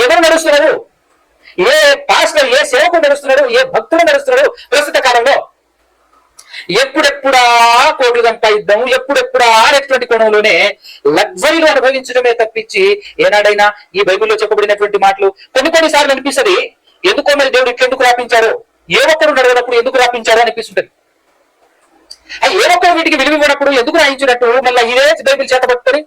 ఎవరు నడుస్తున్నారు? ఏ పాస్టర్, ఏ సేవకుడు నడుస్తున్నాడు? ఏ భక్తుడు నడుస్తున్నాడు ప్రస్తుత కాలంలో? ఎప్పుడెప్పుడా కోట్లు సంపాదిద్దాము, ఎప్పుడెప్పుడా అనేటువంటి కోణంలోనే లగ్జరీలు అనుభవించడమే తప్పించి ఏనాడైనా ఈ బైబిల్లో చెప్పబడినటువంటి మాటలు కొన్నిసార్లు అనిపిస్తుంది, ఎందుకో మరి దేవుడు ఇట్లెందుకు రాపించారో, ఏ ఒక్కరు నడవనప్పుడు ఎందుకు రాపించారో అనిపిస్తుంటది. ఏ ఒక్కరు వీటికి విలువివ్వనప్పుడు ఎందుకు రాయించినట్టు మళ్ళీ ఇదే బైబిల్ చేత పట్టుకొని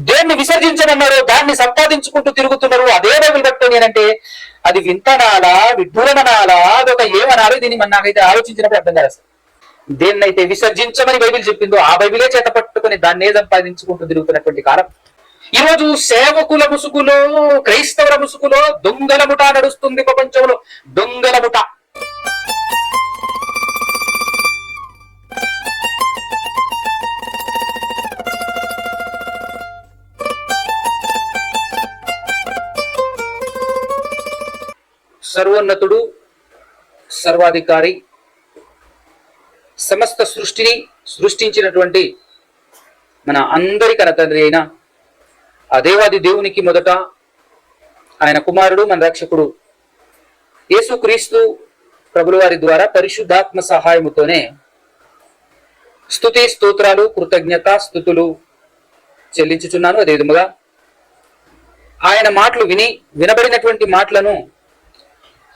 దేన్ని విసర్జించమన్నారో దాన్ని సంపాదించుకుంటూ తిరుగుతున్నారు అదే బైబిల్ పట్టుకొని అంటే అది వింతనాలా, విడ్డూరమనాలా, అదొక ఏమనాలో దీన్ని మన నాకైతే ఆలోచించినప్పుడు అర్థం కాదు. దేన్నైతే విసర్జించమని బైబిల్ చెప్పిందో ఆ బైబిలే చేత పట్టుకుని దాన్నే సంపాదించుకుంటూ తిరుగుతున్నటువంటి కాలం. ఈరోజు సేవకుల ముసుగులో, క్రైస్తవుల ముసుగులో దొంగల ముఠ నడుస్తుంది ప్రపంచంలో. దొంగల ముఠ. సర్వోన్నతుడు, సర్వాధికారి, సమస్త సృష్టిని సృష్టించినటువంటి మన అందరి కన్న తండ్రి అయిన ఆ దేవాది దేవునికి మొదట ఆయన కుమారుడు, మన రక్షకుడు యేసుక్రీస్తు ప్రభుల వారి ద్వారా పరిశుద్ధాత్మ సహాయముతోనే స్తుతి, స్తోత్రాలు, కృతజ్ఞత, స్తుతులు చెల్లించుచున్నాను. అదే విధముగా ఆయన మాటలు వినబడినటువంటి మాటలను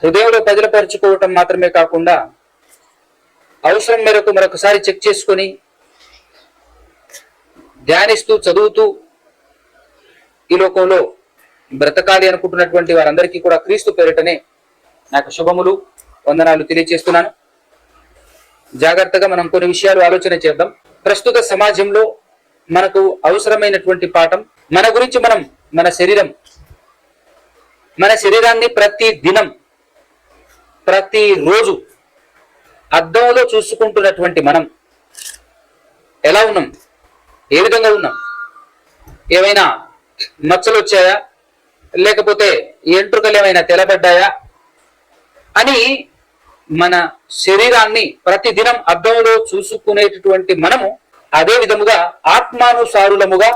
హృదయంలో పదిలపరుచుకోవటం మాత్రమే కాకుండా అవసరం మేరకు మరొకసారి చెక్ చేసుకొని ధ్యానిస్తూ, చదువుతూ ఈ లోకంలో బ్రతకాలి అనుకుంటున్నటువంటి వారందరికీ కూడా క్రీస్తు పేరిటనే నాకు శుభములు, వందనాలు తెలియజేస్తున్నాను. జాగ్రత్తగా మనం కొన్ని విషయాలు ఆలోచన చేద్దాం. ప్రస్తుత సమాజంలో మనకు అవసరమైనటువంటి పాఠం, మన గురించి మనం మన శరీరాన్ని ప్రతి దినం, ప్రతిరోజు అద్దంలో చూసుకుంటున్నటువంటి మనం ఎలా ఉన్నాం, ఏ విధంగా ఉన్నాం, ఏమైనా మచ్చలు వచ్చాయా, లేకపోతే ఎంట్రుకలు ఏమైనా తెలబడ్డాయా అని మన శరీరాన్ని ప్రతిదినం అద్దంలో చూసుకునేటటువంటి మనము అదే విధముగా ఆత్మానుసారులముగా,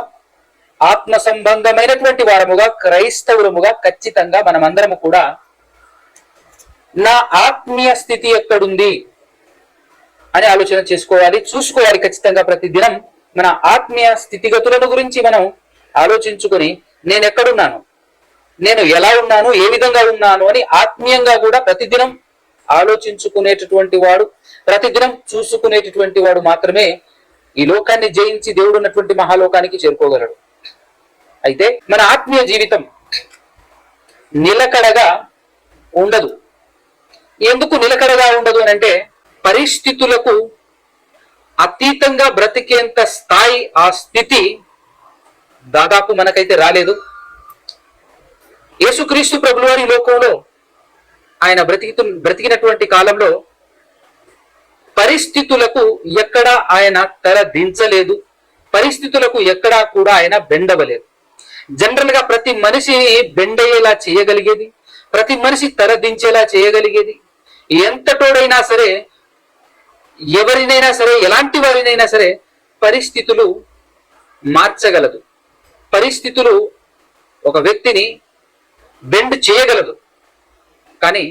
ఆత్మ సంబంధమైనటువంటి వారముగా, క్రైస్తవులముగా ఖచ్చితంగా మనమందరము కూడా నా ఆత్మీయ స్థితి ఎక్కడుంది అని ఆలోచన చేసుకోవాలి, చూసుకోవాలి. ఖచ్చితంగా ప్రతిదినం మన ఆత్మీయ స్థితిగతులను గురించి మనం ఆలోచించుకొని నేను ఎక్కడున్నాను, నేను ఎలా ఉన్నాను, ఏ విధంగా ఉన్నాను అని ఆత్మీయంగా కూడా ప్రతిదినం ఆలోచించుకునేటటువంటి వాడు, ప్రతిదినం చూసుకునేటటువంటి వాడు మాత్రమే ఈ లోకాన్ని జయించి దేవుడు ఉన్నటువంటి మహాలోకానికి చేరుకోగలడు. అయితే మన ఆత్మీయ జీవితం నిలకడగా ఉండదు. ఎందుకు నిలకడగా ఉండదు అని అంటే పరిస్థితులకు అతీతంగా బ్రతికేంత స్థాయి, ఆ స్థితి దాదాపు మనకైతే రాలేదు. యేసుక్రీస్తు ప్రభుల వారి లోకంలో ఆయన బ్రతికినటువంటి కాలంలో పరిస్థితులకు ఎక్కడా ఆయన తల దించలేదు, పరిస్థితులకు ఎక్కడా కూడా ఆయన బెండవలేదు. జనరల్ గా ప్రతి మనిషిని బెండయ్యేలా చేయగలిగేది, ప్రతి మనిషి తల దించేలా చేయగలిగేది, ఎంతటోడైనా సరే, ఎవరినైనా సరే, ఎలాంటి వారినైనా సరే పరిస్థితులు మార్చగలదు. పరిస్థితులు ఒక వ్యక్తిని బెండ్ చేయగలదు. కానీ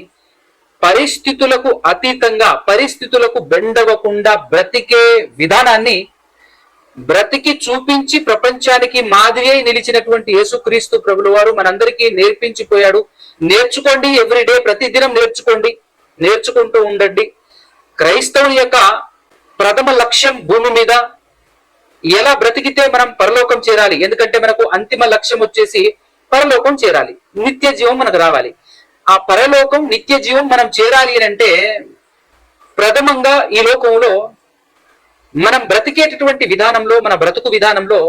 పరిస్థితులకు అతీతంగా, పరిస్థితులకు బెండవకుండా బ్రతికే విధానాన్ని బ్రతికి చూపించి ప్రపంచానికి మాదిరి అయి నిలిచినటువంటి యేసుక్రీస్తు ప్రభుల వారు మనందరికీ నేర్పించిపోయాడు. నేర్చుకోండి, ఎవ్రీడే, ప్రతిదినం నేర్చుకోండి, నేర్చుకుంటూ ఉండండి. క్రైస్తవుని యొక్క ప్రథమ లక్ష్యం భూమి మీద ఎలా బ్రతికితే మనం పరలోకం చేరాలి. ఎందుకంటే మనకు అంతిమ లక్ష్యం వచ్చేసి పరలోకం చేరాలి, నిత్య జీవం మనకు రావాలి. ఆ పరలోకం, నిత్య జీవం మనం చేరాలి అని అంటే ప్రథమంగా ఈ లోకంలో మనం బ్రతికేటటువంటి విధానంలో, మన బ్రతుకు విధానంలో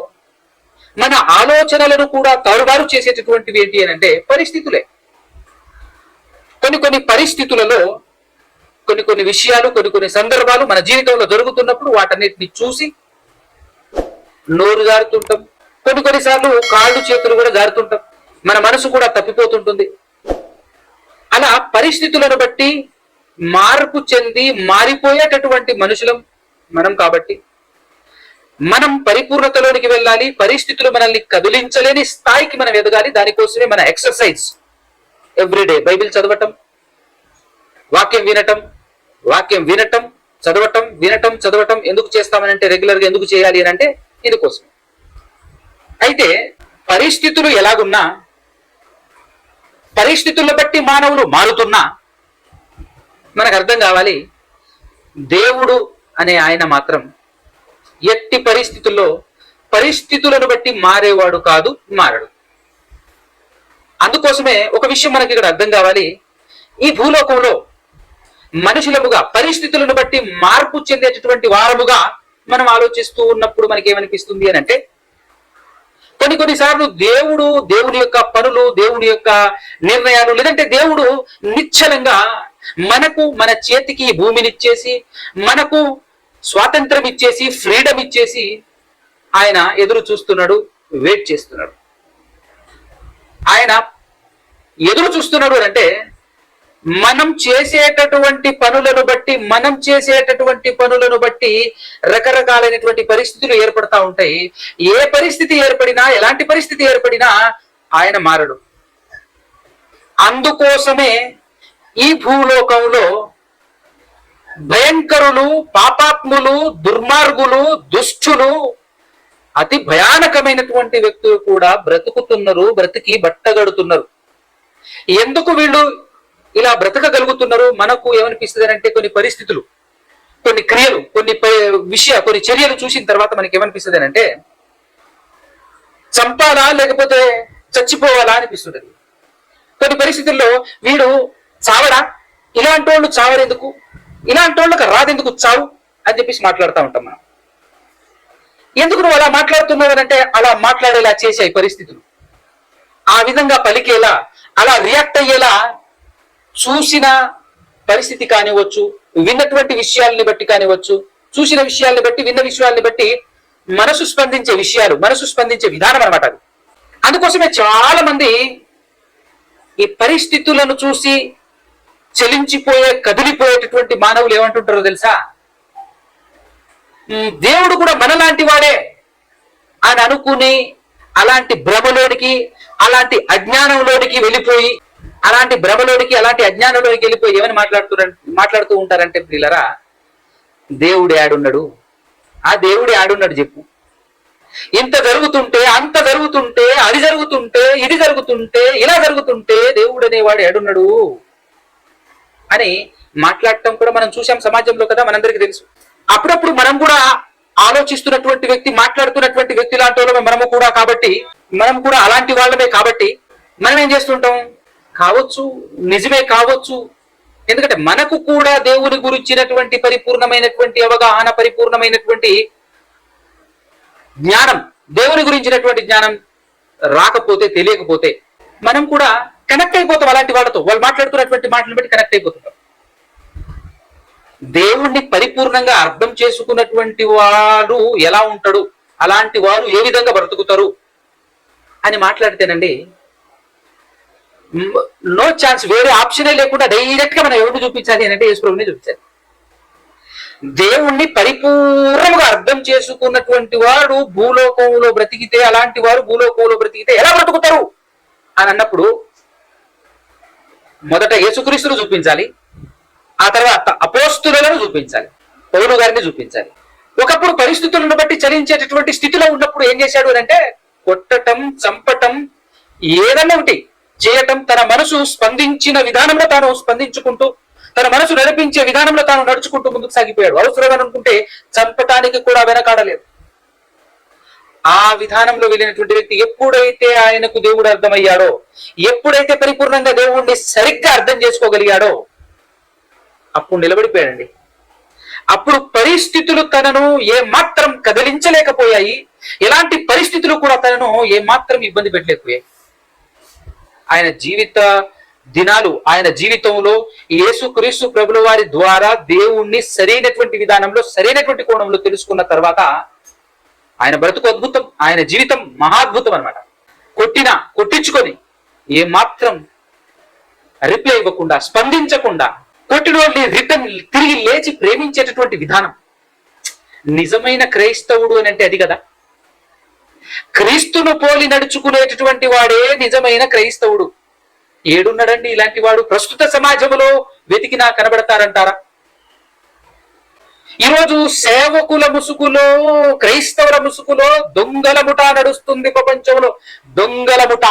మన ఆలోచనలను కూడా తారుబారు చేసేటటువంటివి ఏంటి అని అంటే పరిస్థితులే. కొన్ని పరిస్థితులలో కొన్ని విషయాలు, కొన్ని సందర్భాలు మన జీవితంలో జరుగుతున్నప్పుడు వాటన్నిటిని చూసి నోరు జారుతుంటాం. కొన్నిసార్లు కాళ్ళు చేతులు కూడా జారుతుంటాం, మన మనసు కూడా తప్పిపోతుంటుంది. అలా పరిస్థితులను బట్టి మార్పు చెంది మారిపోయేటటువంటి మనుషులం మనం. కాబట్టి మనం పరిపూర్ణతలోనికి వెళ్ళాలి, పరిస్థితులు మనల్ని కదిలించలేని స్థాయికి మనం ఎదగాలి. దానికోసమే మన ఎక్సర్సైజ్ ఎవ్రీడే బైబిల్ చదవటం, వాక్యం వినటం, చదవటం. ఎందుకు చేస్తామనంటే రెగ్యులర్ గా ఎందుకు చేయాలి అని అంటే ఇందుకోసం. అయితే పరిస్థితులు ఎలాగున్నా, పరిస్థితులను బట్టి మానవులు మారుతున్నా మనకు అర్థం కావాలి, దేవుడు అనే ఆయన మాత్రం ఎట్టి పరిస్థితుల్లో పరిస్థితులను బట్టి మారేవాడు కాదు, మారడు. అందుకోసమే ఒక విషయం మనకి ఇక్కడ అర్థం కావాలి, ఈ భూలోకంలో మనుషులముగా పరిస్థితులను బట్టి మార్పు చెందేటటువంటి వారముగా మనం ఆలోచిస్తూ ఉన్నప్పుడు మనకి ఏమనిపిస్తుంది అని అంటే, కొన్నిసార్లు దేవుని యొక్క పనులు, దేవుని యొక్క నిర్ణయాలు, లేదంటే దేవుడు నిశ్చలంగా మన చేతికి భూమినిచ్చేసి, మనకు స్వాతంత్రం ఇచ్చేసి, ఫ్రీడమ్ ఇచ్చేసి ఆయన ఎదురు చూస్తున్నాడు, వెయిట్ చేస్తున్నాడు. ఆయన ఎదురు చూస్తున్నాడు అంటే మనం చేసేటటువంటి పనులను బట్టి రకరకాలైనటువంటి పరిస్థితులు ఏర్పడతా ఉంటాయి. ఏ పరిస్థితి ఏర్పడినా, ఎలాంటి పరిస్థితి ఏర్పడినా ఆయన మారడు. అందుకోసమే ఈ భూలోకంలో భయంకరులు, పాపాత్ములు, దుర్మార్గులు, దుష్టులు, అతి భయానకమైనటువంటి వ్యక్తులు కూడా బ్రతుకుతున్నారు, బ్రతికి బట్టగడుతున్నారు. ఎందుకు వీళ్ళు ఇలా బ్రతకగలుగుతున్నారు? మనకు ఏమనిపిస్తుంది అంటే, కొన్ని పరిస్థితులు, కొన్ని క్రియలు, కొన్ని చర్యలు చూసిన తర్వాత మనకి ఏమనిపిస్తుంది అంటే, చంపాలా లేకపోతే చచ్చిపోవాలా అనిపిస్తుంది. కొన్ని పరిస్థితుల్లో వీడు చావడా, ఇలాంటి వాళ్ళు చావరెందుకు, ఇలాంటి వాళ్ళకి రాదెందుకు చావు అని చెప్పేసి మాట్లాడుతూ ఉంటాం మనం. ఎందుకు నువ్వు అలా మాట్లాడుతున్నావు అంటే, అలా మాట్లాడేలా చేసే పరిస్థితులు, ఆ విధంగా పలికేలా, అలా రియాక్ట్ అయ్యేలా చూసిన పరిస్థితి కానివచ్చు, విన్నటువంటి విషయాలని బట్టి కానివచ్చు, చూసిన విషయాల్ని బట్టి, విన్న విషయాల్ని బట్టి మనసు స్పందించే విధానం అనమాట అది. అందుకోసమే చాలా మంది ఈ పరిస్థితులను చూసి కదిలిపోయేటటువంటి మానవులు ఏమంటుంటారో తెలుసా, దేవుడు కూడా మనలాంటి వాడే అని అనుకుని అలాంటి భ్రమలోనికి, అలాంటి అజ్ఞానంలోనికి వెళ్ళిపోయి, అలాంటి ఏమని మాట్లాడుతూ ఉంటారంటే, ప్రియులరా, దేవుడు ఆడున్నాడు, ఆ దేవుడు ఆడున్నాడు చెప్పు. ఇంత జరుగుతుంటే, అంత జరుగుతుంటే, అది జరుగుతుంటే, ఇది జరుగుతుంటే, ఇలా జరుగుతుంటే దేవుడు అనేవాడు ఆడున్నాడు అని మాట్లాడటం కూడా మనం చూసాం సమాజంలో కదా, మనందరికీ తెలుసు. అప్పుడప్పుడు మనం కూడా ఆలోచిస్తున్నటువంటి వ్యక్తి, మాట్లాడుతున్నటువంటి వ్యక్తి లాంటి వాళ్ళమే మనం కూడా అలాంటి వాళ్ళమే కాబట్టి మనం ఏం చేస్తుంటాం, కావచ్చు, నిజమే కావచ్చు. ఎందుకంటే మనకు కూడా దేవుని గురించినటువంటి పరిపూర్ణమైనటువంటి అవగాహన, పరిపూర్ణమైనటువంటి జ్ఞానం, దేవుని గురించినటువంటి జ్ఞానం రాకపోతే, తెలియకపోతే మనం కూడా కనెక్ట్ అయిపోతాం అలాంటి వాళ్ళతో. వాళ్ళు మాట్లాడుతున్నటువంటి మాటలను బట్టి కనెక్ట్ అయిపోతుంటాం. దేవుణ్ణి పరిపూర్ణంగా అర్థం చేసుకున్నటువంటి వాడు ఎలా ఉంటాడు, అలాంటి వారు ఏ విధంగా బ్రతుకుతారు అని మాట్లాడితేనండి, నో ఛాన్స్, వేరే ఆప్షనే లేకుండా డైరెక్ట్ గా మనం ఎవరిని చూపించాలి అంటే యేసుప్రభుని చూపించాలి. దేవుణ్ణి పరిపూర్ణంగా అర్థం చేసుకున్నటువంటి వాడు భూలోకంలో బ్రతికితే, అలాంటి వారు భూలోకంలో బ్రతికితే ఎలా బ్రతుకుతారు అని అన్నప్పుడు మొదట యేసుక్రీస్తును చూపించాలి, ఆ తర్వాత అపోస్తులను చూపించాలి, పౌలు గారిని చూపించాలి. ఒకప్పుడు పరిస్థితులను బట్టి చలించేటటువంటి స్థితిలో ఉన్నప్పుడు ఏం చేశాడు అని అంటే, కొట్టటం, చంపటం, ఏదన్నా ఒకటి చేయటం, తన మనసు స్పందించిన విధానంలో తాను స్పందించుకుంటూ, తన మనసు నడిపించే విధానంలో తాను నడుచుకుంటూ ముందుకు సాగిపోయాడు. అవసరమని అనుకుంటే చంపటానికి కూడా వెనకాడలేదు. ఆ విధానంలో వెళ్ళినటువంటి వ్యక్తి ఎప్పుడైతే ఆయనకు దేవుడు అర్థమయ్యాడో, ఎప్పుడైతే పరిపూర్ణంగా దేవుణ్ణి సరిగ్గా అర్థం చేసుకోగలిగాడో, అప్పుడు నిలబడిపోయాడండి. అప్పుడు పరిస్థితులు తనను ఏమాత్రం కదిలించలేకపోయాయి. ఎలాంటి పరిస్థితులు కూడా తనను ఏమాత్రం ఇబ్బంది పెట్టలేకపోయాయి. ఆయన జీవితంలో యేసుక్రీస్తు ప్రభుల వారి ద్వారా దేవుణ్ణి సరైనటువంటి విధానంలో, సరైనటువంటి కోణంలో తెలుసుకున్న తర్వాత ఆయన బ్రతుకు అద్భుతం, ఆయన జీవితం మహాద్భుతం అనమాట. కొట్టించుకొని ఏమాత్రం రిప్లై ఇవ్వకుండా, స్పందించకుండా, కొట్టిన వాళ్ళని రిటర్న్ తిరిగి లేచి ప్రేమించేటటువంటి విధానం, నిజమైన క్రైస్తవుడు అని అంటే అది కదా. క్రీస్తును పోలి నడుచుకునేటటువంటి వాడే నిజమైన క్రైస్తవుడు. ఏడున్నాడండి ఇలాంటి వాడు? ప్రస్తుత సమాజంలో వెతికినా కనబడతారంటారా? ఈరోజు సేవకుల ముసుగులో, క్రైస్తవుల ముసుగులో దొంగల ముఠ నడుస్తుంది ప్రపంచంలో. దొంగల ముఠ.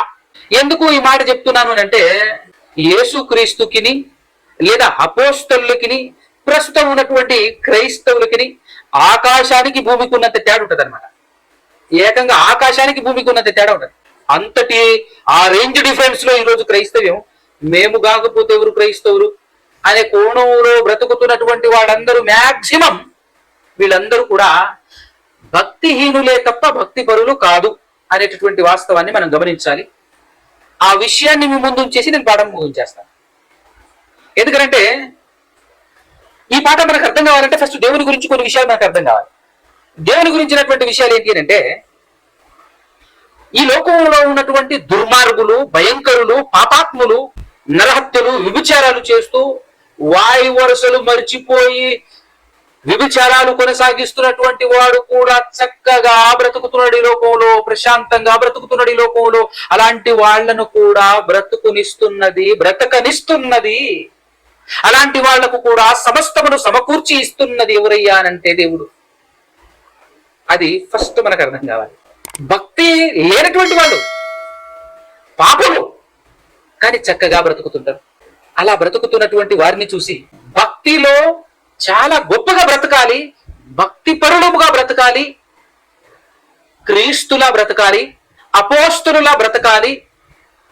ఎందుకు ఈ మాట చెప్తున్నాను అంటే, యేసుక్రీస్తుకిని లేదా అపోస్తలులకిని ప్రస్తుతం ఉన్నటువంటి క్రైస్తవులకిని ఆకాశానికి భూమికి ఉన్నంత తేడా ఉంటుంది అనమాట. ఏకంగా ఆకాశానికి భూమికి ఉన్నంత తేడా ఉంటుంది. అంతటి ఆ రేంజ్ డిఫరెన్స్ లో ఈరోజు క్రైస్తవ్యం. మేము కాకపోతే ఎవరు క్రైస్తవులు అనే కోణంలో బ్రతుకుతున్నటువంటి వాళ్ళందరూ మ్యాక్సిమం వీళ్ళందరూ కూడా భక్తిహీనులే తప్ప భక్తి పరులు కాదు అనేటటువంటి వాస్తవాన్ని మనం గమనించాలి. ఆ విషయాన్ని మీ ముందు ఉంచేసి నేను పాఠం ముగించేస్తాను. ఎందుకంటే ఈ పాఠం మనకు అర్థం కావాలంటే ఫస్ట్ దేవుని గురించి కొన్ని విషయాలు మనకు అర్థం కావాలి. దేవుని గురించినటువంటి విషయాలు ఏంటి అంటే, ఈ లోకంలో ఉన్నటువంటి దుర్మార్గులు, భయంకరులు, పాపాత్ములు, నరహత్యలు, వ్యభిచారాలు చేస్తూ వాయు వరుసలు మరిచిపోయి వ్యభిచారాలు కొనసాగిస్తున్నటువంటి వాడు కూడా చక్కగా బ్రతుకుతున్నాడు ఈ లోకంలో, ప్రశాంతంగా బ్రతుకుతున్నాడు ఈ లోకంలో. అలాంటి వాళ్లను కూడా బ్రతకనిస్తున్నది. అలాంటి వాళ్లకు కూడా సమస్తమును సమకూర్చి ఇస్తున్నది ఎవరయ్యా అనంటే దేవుడు. అది ఫస్ట్ మనకు అర్థం కావాలి. భక్తి లేనటువంటి వాళ్ళు పాపలు, కానీ చక్కగా బ్రతుకుతుంటారు. అలా బ్రతుకుతున్నటువంటి వారిని చూసి భక్తిలో చాలా గొప్పగా బ్రతకాలి, భక్తి పరులుగా బ్రతకాలి, క్రీస్తులా బ్రతకాలి, అపోస్తలులా బ్రతకాలి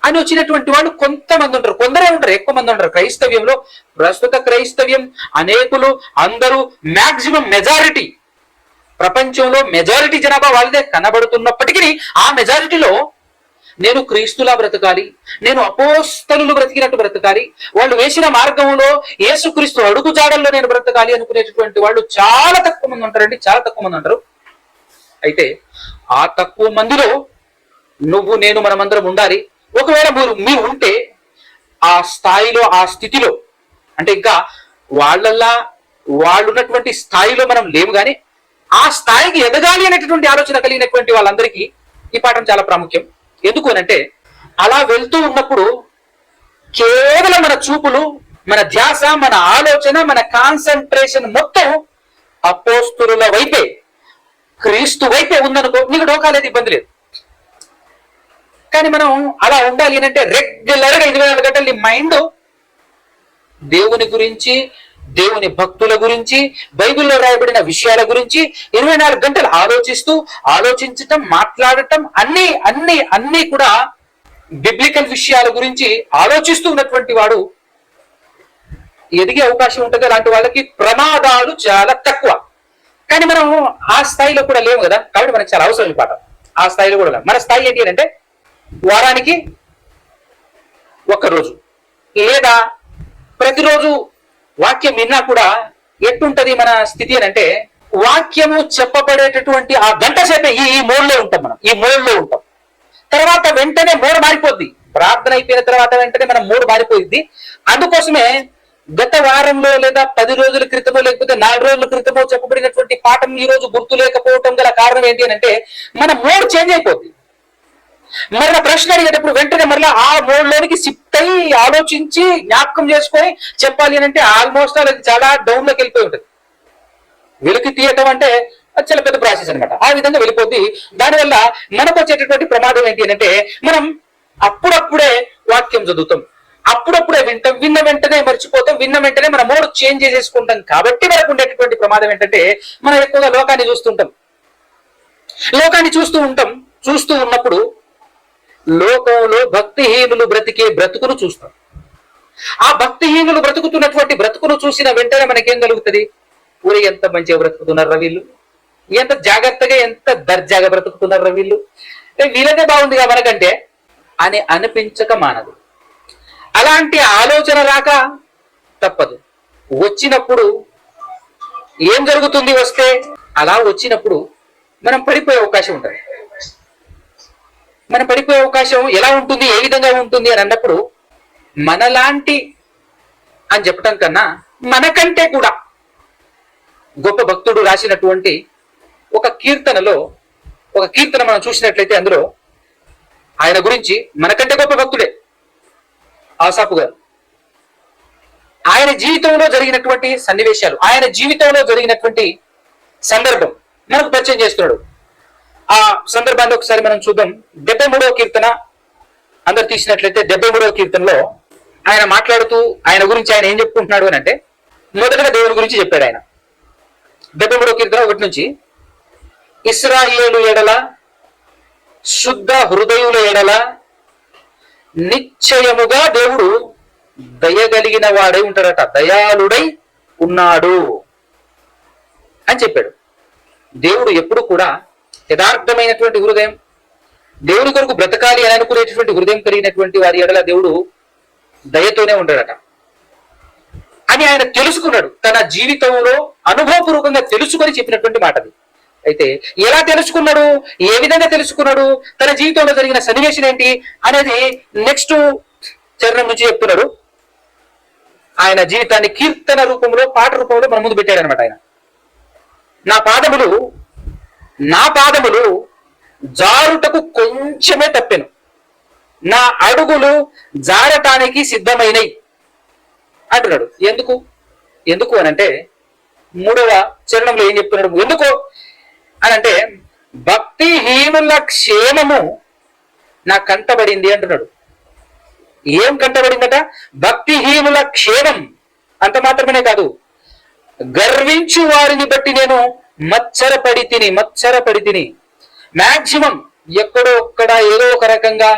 అని వచ్చినటువంటి వాళ్ళు కొంతమంది ఉంటారు. కొందరే ఉంటారు, ఎక్కువ మంది ఉంటారు క్రైస్తవ్యంలో. ప్రస్తుత క్రైస్తవ్యం అనేకులు, అందరూ మ్యాక్సిమం మెజారిటీ, ప్రపంచంలో మెజారిటీ జనాభా వాళ్ళదే కనబడుతున్నప్పటికీ ఆ మెజారిటీలో నేను క్రీస్తులా బ్రతకాలి, నేను అపోస్తలులు బ్రతికినట్టు బ్రతకాలి, వాళ్ళు వేసిన మార్గంలో యేసుక్రీస్తు అడుగు జాడల్లో నేను బ్రతకాలి అనుకునేటటువంటి వాళ్ళు చాలా తక్కువ మంది ఉంటారండి. చాలా తక్కువ మంది ఉంటారు. అయితే ఆ తక్కువ మందిలో నువ్వు నేను మనమందరం ఉండాలి. ఒకవేళ మీరు ఉంటే ఆ స్థాయిలో, ఆ స్థితిలో, అంటే ఇంకా వాళ్ళల్లా వాళ్ళున్నటువంటి స్థాయిలో మనం లేము, కానీ ఆ స్థాయికి ఎదగాలి అనేటటువంటి ఆలోచన కలిగినటువంటి వాళ్ళందరికీ ఈ పాఠం చాలా ప్రాముఖ్యం. ఎందుకు అనంటే, అలా వెళ్తూ ఉన్నప్పుడు కేవలం మన చూపులు, మన ధ్యాస, మన ఆలోచన, మన కాన్సన్ట్రేషన్ మొత్తం అపోస్తుల వైపే, క్రీస్తు వైపే ఉందనుకో, నీకు డోకాలేదు, ఇబ్బంది లేదు. కానీ మనం అలా ఉండాలి అంటే రెగ్యులర్ గా 24 గంటలు నీ మైండ్ దేవుని గురించి, దేవుని భక్తుల గురించి, బైబిల్లో రాయబడిన విషయాల గురించి 24 గంటలు ఆలోచించటం, మాట్లాడటం, అన్ని కూడా బిబ్లికల్ విషయాల గురించి ఆలోచిస్తూ ఉన్నటువంటి వాడు ఎదిగే అవకాశం ఉంటుంది. అలాంటి వాళ్ళకి ప్రమాదాలు చాలా తక్కువ. కానీ మనం ఆ స్థాయిలో కూడా లేవు కదా, కాబట్టి మనకు చాలా అవసరం ఈ పాఠం. ఆ స్థాయిలో కూడా లేవు. మన స్థాయి ఏంటి అంటే, వారానికి ఒక్కరోజు లేదా ప్రతిరోజు వాక్యం విన్నా కూడా ఎట్టుంటది మన స్థితి అని అంటే, వాక్యము చెప్పబడేటటువంటి ఆ గంట సేపే ఈ మోడ్లో ఉంటాం. మనం ఈ మోడ్లో ఉంటాం. తర్వాత వెంటనే మోడ్ మారిపోద్ది. ప్రార్థన అయిపోయిన తర్వాత వెంటనే మనం మోడ్ మారిపోయింది. అందుకోసమే గత వారంలో లేదా 10 రోజుల క్రితమో లేకపోతే 4 రోజుల క్రితమో చెప్పబడినటువంటి పాఠం ఈ రోజు గుర్తు లేకపోవటం గల కారణం ఏంటి అని అంటే, మన మోడ్ చేంజ్ అయిపోద్ది. మరలా ప్రశ్న అడిగేటప్పుడు వెంటనే మరలా ఆ మోడ్లోనికి షిఫ్ట్ అయ్యి ఆలోచించి జ్ఞాపకం చేసుకొని చెప్పాలి అని అంటే ఆల్మోస్ట్ అది చాలా డౌన్ లోకి వెళ్ళిపోయి ఉంటుంది. వెలికి తీయటం అంటే అది చాలా పెద్ద ప్రాసెస్ అనమాట. ఆ విధంగా వెళ్ళిపోద్ది. దానివల్ల మనకు వచ్చేటటువంటి ప్రమాదం ఏంటి అని అంటే, మనం అప్పుడప్పుడే వాక్యం చదువుతాం, అప్పుడప్పుడే వింటాం, విన్న వెంటనే మర్చిపోతాం, విన్న వెంటనే మన మోడ్ చేంజ్ చేసేసుకుంటాం. కాబట్టి మనకు ఉండేటటువంటి ప్రమాదం ఏంటంటే, మనం ఎక్కువగా లోకాన్ని చూస్తూ ఉన్నప్పుడు లోకంలో భక్తిహీనులు బ్రతికే బ్రతుకును చూస్తాం. ఆ భక్తిహీనులు బ్రతుకుతున్నటువంటి బ్రతుకును చూసిన వెంటనే మనకేం కలుగుతుంది? ఊరి ఎంత మంచిగా బ్రతుకుతున్నారా వీళ్ళు, ఎంత జాగ్రత్తగా, ఎంత దర్జాగా బ్రతుకుతున్నారా వీళ్ళు, వీళ్ళదే బాగుందిగా మనకంటే అని అనిపించక మానదు. అలాంటి ఆలోచన రాక తప్పదు. వచ్చినప్పుడు ఏం జరుగుతుంది? వస్తే అలా వచ్చినప్పుడు మనం పడిపోయే అవకాశం ఉంటుంది. మనం పడిపోయే అవకాశం ఎలా ఉంటుంది, ఏ విధంగా ఉంటుంది అని అన్నప్పుడు, మనలాంటి అని చెప్పటం కన్నా మనకంటే కూడా గొప్ప భక్తుడు రాసినటువంటి ఒక కీర్తన మనం చూసినట్లయితే అందులో ఆయన గురించి మనకంటే గొప్ప భక్తుడే ఆసాపు గారు. ఆయన జీవితంలో జరిగినటువంటి సన్నివేశాలు, ఆయన జీవితంలో జరిగినటువంటి సందర్భం మనకు పరిచయం చేస్తున్నాడు. ఆ సందర్భాన్ని ఒకసారి మనం చూద్దాం. 73వ కీర్తన అందరు తీసినట్లయితే 73వ కీర్తనలో ఆయన మాట్లాడుతూ ఆయన గురించి ఆయన ఏం చెప్పుకుంటున్నాడు అని అంటే, మొదటగా దేవుని గురించి చెప్పాడు ఆయన. 73వ కీర్తన 1 నుంచి, ఇశ్రాయేలు ఎడల శుద్ధ హృదయుల ఎడల నిశ్చయముగా దేవుడు దయగలిగిన వాడై ఉంటాడట, దయాళుడై ఉన్నాడు అని చెప్పాడు. దేవుడు ఎప్పుడు కూడా యథార్థమైనటువంటి హృదయం, దేవుని కొరకు బ్రతకాలి అని అనుకునేటటువంటి హృదయం కలిగినటువంటి వారి ఎడల దేవుడు దయతోనే ఉంటాడట అని ఆయన తెలుసుకున్నాడు. తన జీవితంలో అనుభవపూర్వకంగా తెలుసుకొని చెప్పినటువంటి మాటది. అయితే ఎలా తెలుసుకున్నాడు, ఏ విధంగా తెలుసుకున్నాడు, తన జీవితంలో జరిగిన సన్నివేశం ఏంటి అనేది నెక్స్ట్ చరణం నుంచి చెప్తున్నాడు. ఆయన జీవితాన్ని కీర్తన రూపంలో, పాట రూపంలో మన ముందు పెట్టాడు అనమాట. ఆయన నా పాదములు జారుటకు కొంచెమే తప్పెను, నా అడుగులు జారటానికి సిద్ధమైనవి అంటున్నాడు. ఎందుకు అనంటే 3వ చరణంలో ఏం చెప్తున్నాడు? ఎందుకు అనంటే భక్తిహీనుల క్షేమము నా కంటబడింది అంటున్నాడు. ఏం కంటబడిందట? భక్తిహీనుల క్షేమం. అంత మాత్రమే కాదు, గర్వించు వారిని బట్టి నేను మత్సరపడి తిని. మాక్సిమం ఎక్కడో ఒక్కడ ఏదో ఒక రకంగా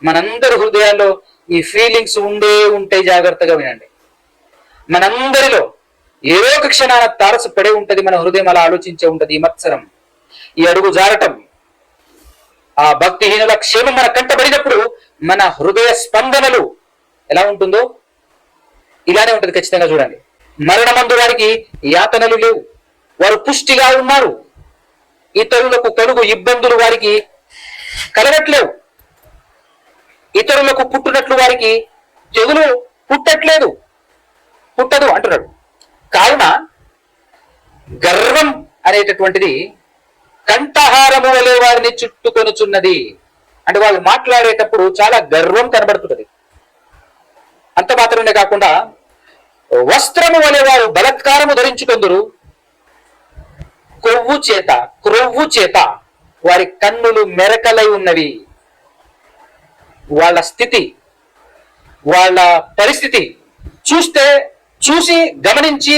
మనందరి హృదయాల్లో ఈ ఫీలింగ్స్ ఉంటాయి. జాగ్రత్తగా వినండి. మనందరిలో ఏదో ఒక క్షణాన తారసపడే ఉంటది, మన హృదయం అలా ఆలోచించే ఉంటది. ఈ మత్సరం, ఈ అడుగు జారటం, ఆ భక్తిహీనుల క్షేమం మన కంటబడినప్పుడు మన హృదయ స్పందనలు ఎలా ఉంటుందో ఇలానే ఉంటది ఖచ్చితంగా. చూడండి, మరణమందు వారికి యాతనలు లేవు, వారు పుష్టిగా ఉన్నారు. ఇతరులకు కలుగు ఇబ్బందులు వారికి కలగట్లేవు, ఇతరులకు పుట్టునట్లు వారికి తెగులు పుట్టదు అంటున్నాడు. కావున గర్వం అనేటటువంటిది కంఠహారము వలె వారిని చుట్టుకొనుచున్నది. అంటే వాళ్ళు మాట్లాడేటప్పుడు చాలా గర్వం కనబడుతున్నది. అంత మాత్రమే కాకుండా వస్త్రము వలె వారు బలత్కారము ధరించుకొందురు, క్రొవ్వు చేత వారి కన్నులు మెరకలై ఉన్నవి. వాళ్ళ స్థితి, వాళ్ళ పరిస్థితి చూసి గమనించి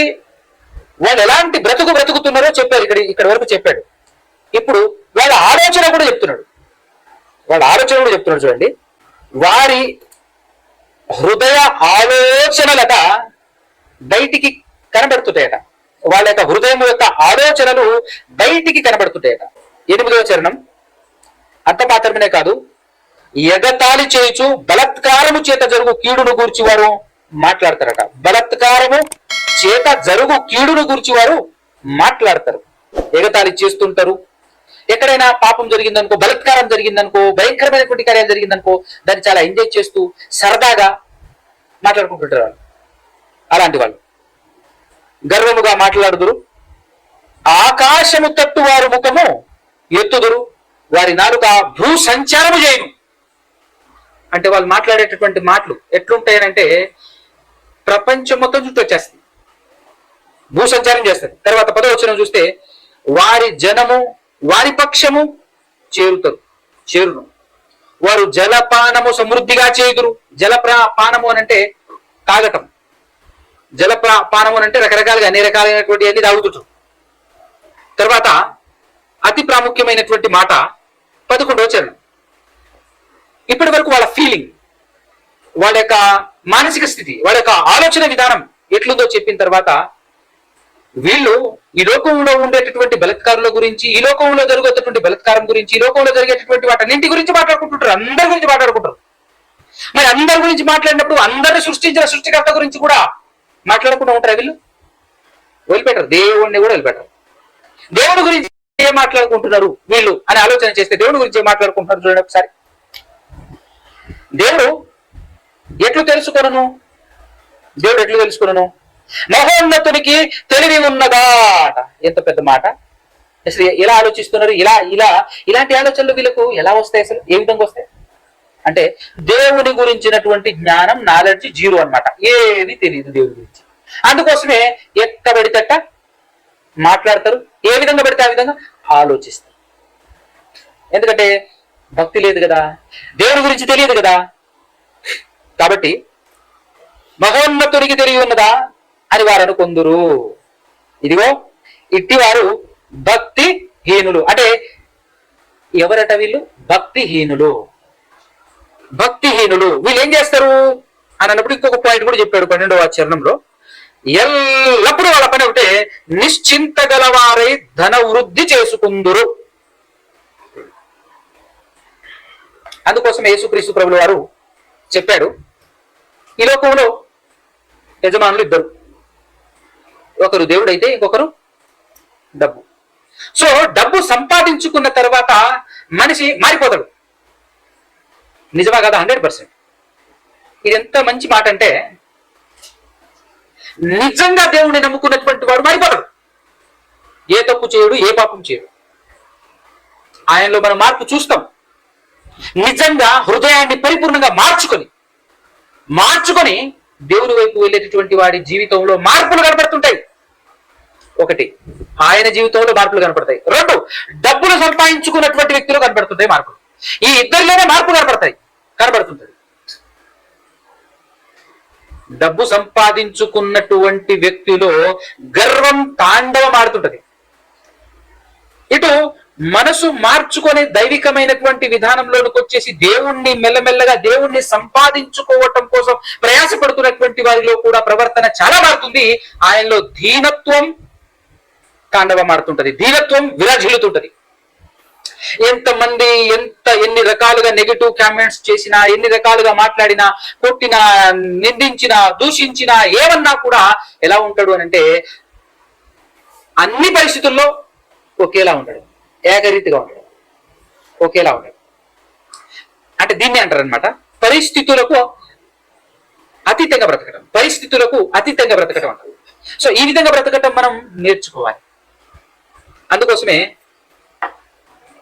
వాళ్ళు ఎలాంటి బ్రతుకుతున్నారో చెప్పారు. ఇక్కడ వరకు చెప్పాడు. ఇప్పుడు వాళ్ళ ఆలోచన కూడా చెప్తున్నాడు. చూడండి, వారి హృదయ ఆలోచనలట బయటికి కనబడుతుంటాయట. వాళ్ళ యొక్క హృదయం యొక్క ఆలోచనలు బయటికి కనబడుతుంటాయట. 8వ చరణం, అంత మాత్రమే కాదు, ఎగతాళి చేయుచు బలత్కారము చేత జరుగు కీడును గూర్చి వారు మాట్లాడతారట. బలత్కారము చేత జరుగు కీడును గూర్చి వారు మాట్లాడతారు, ఎగతాళి చేస్తుంటారు. ఎక్కడైనా పాపం జరిగిందనుకో, బలత్కారం జరిగిందనుకో, భయంకరమైనటువంటి కార్యం జరిగిందనుకో, దాన్ని చాలా ఎంజాయ్ చేస్తూ సరదాగా మాట్లాడుకుంటుంటారు వాళ్ళు. అలాంటి వాళ్ళు గర్వముగా మాట్లాడుదురు. ఆకాశము తట్టు వారు ముఖము ఎత్తుదురు, వారి నాలుక భూ సంచారము చేయను. అంటే వాళ్ళు మాట్లాడేటటువంటి మాటలు ఎట్లుంటాయనంటే ప్రపంచం మొత్తం చుట్టూ వచ్చేస్తుంది, భూ సంచారం చేస్తుంది. తర్వాత 10వ వచనం చూస్తే, వారి జనము వారి పక్షము చేరును, వారు జలపానము సమృద్ధిగా చేయుదురు. జలపానము అనంటే తాగటం, జలపానము అంటే రకరకాలుగా అన్ని రకాలైనటువంటి అన్ని తాగుతుంటారు. తర్వాత అతి ప్రాముఖ్యమైనటువంటి మాట 11వ చరణం. ఇప్పటి వరకు వాళ్ళ ఫీలింగ్, వాళ్ళ యొక్క మానసిక స్థితి, వాళ్ళ యొక్క ఆలోచన విధానం ఎట్లుందో చెప్పిన తర్వాత వీళ్ళు ఈ లోకంలో ఉండేటటువంటి బలత్కారుల గురించి, ఈ లోకంలో జరుగుతున్నటువంటి బలత్కారం గురించి, ఈ లోకంలో జరిగేటటువంటి వాటన్నింటి గురించి మాట్లాడుకుంటుంటారు. అందరి గురించి మాట్లాడుకుంటారు. మరి అందరి గురించి మాట్లాడినప్పుడు అందరిని సృష్టించిన సృష్టికర్త గురించి కూడా మాట్లాడుకుంటూ ఉంటారు. వీళ్ళు వదిలిపెట్టరు, దేవుణ్ణి కూడా వదిలిపెట్టరు. దేవుడి గురించి ఏం మాట్లాడుకుంటున్నారు వీళ్ళు అని ఆలోచన చేస్తే దేవుడి గురించి ఏం మాట్లాడుకుంటున్నారు చూడండి ఒకసారి. దేవుడు ఎట్లు తెలుసుకొనను, మహోన్నతునికి తెలివి ఉన్నదా అంట. ఎంత పెద్ద మాట! అసలు ఎలా ఆలోచిస్తున్నారు, ఇలాంటి ఆలోచనలు వీళ్ళకు ఎలా వస్తాయి, అసలు ఏ విధంగా వస్తాయి అంటే దేవుని గురించినటువంటి జ్ఞానం, నాలెడ్జ్ జీరో అన్నమాట. ఏది తెలియదు దేవుని గురించి. అందుకోసమే ఎక్క పెడితేట మాట్లాడతారు, ఏ విధంగా పెడితే ఆ విధంగా ఆలోచిస్తారు. ఎందుకంటే భక్తి లేదు కదా, దేవుని గురించి తెలియదు కదా. కాబట్టి మహోన్నతుడికి తెలియ ఉన్నదా అని వారు అనుకుందురు. ఇదిగో ఇట్టి వారు భక్తిహీనులు. అంటే ఎవరట వీళ్ళు? భక్తిహీనులు. భక్తిహీనులు వీళ్ళు ఏం చేస్తారు అని అన్నప్పుడు ఇంకొక పాయింట్ కూడా చెప్పాడు 12వ చరణంలో. ఎల్లప్పుడూ వాళ్ళ పని ఒకటే, నిశ్చింత గలవారై ధన వృద్ధి చేసుకుందురు. అందుకోసం యేసుక్రీస్తు ప్రభుల వారు చెప్పాడు, ఈ లోకంలో యజమానులు ఇద్దరు, ఒకరు దేవుడైతే ఇంకొకరు డబ్బు. సో డబ్బు సంపాదించుకున్న తర్వాత మనిషి మారిపోతాడు. నిజమా కదా? 100%. ఇది ఎంత మంచి మాట అంటే, నిజంగా దేవుడిని నమ్ముకున్నటువంటి వాడు మారిపోతాడు. ఏ తప్పు చేయడు, ఏ పాపం చేయడు. ఆయనలో మనం మార్పు చూస్తాం. నిజంగా హృదయాన్ని పరిపూర్ణంగా మార్చుకొని దేవుని వైపు వెళ్ళేటటువంటి వాడి జీవితంలో మార్పులు కనపడుతుంటాయి. ఒకటి, ఆయన జీవితంలో మార్పులు కనపడతాయి. రెండు, డబ్బులు సంపాదించుకున్నటువంటి వ్యక్తులు కనపడుతుంటాయి మార్పులు. ఈ ఇద్దరిలోనే మార్పు కనబడుతుంటది. డబ్బు సంపాదించుకున్నటువంటి వ్యక్తిలో గర్వం తాండవం ఆడుతుంటది. ఇటు మనసు మార్చుకొని దైవికమైనటువంటి విధానంలోనికి వచ్చేసి దేవుణ్ణి మెల్లమెల్లగా దేవుణ్ణి సంపాదించుకోవటం కోసం ప్రయాసపడుతున్నటువంటి వారిలో కూడా ప్రవర్తన చాలా మారుతుంది. ఆయనలో దీనత్వం తాండవం ఆడుతుంటది, దీనత్వం విరాజిల్లుతుంటది. ఎంతమంది ఎన్ని రకాలుగా నెగిటివ్ కామెంట్స్ చేసినా, ఎన్ని రకాలుగా మాట్లాడినా, కొట్టినా, నిందించినా, దూషించినా, ఏమన్నా కూడా ఎలా ఉంటాడు అని అంటే అన్ని పరిస్థితుల్లో ఒకేలా ఉంటాడు, ఏకరీతిగా ఉంటాడు, ఒకేలా ఉంటాడు. అంటే దీన్ని అంటారు అనమాట పరిస్థితులకు అతీతంగా బ్రతకడం. పరిస్థితులకు అతీతంగా బ్రతకడం అంటారు. సో ఈ విధంగా బ్రతకటం మనం నేర్చుకోవాలి. అందుకోసమే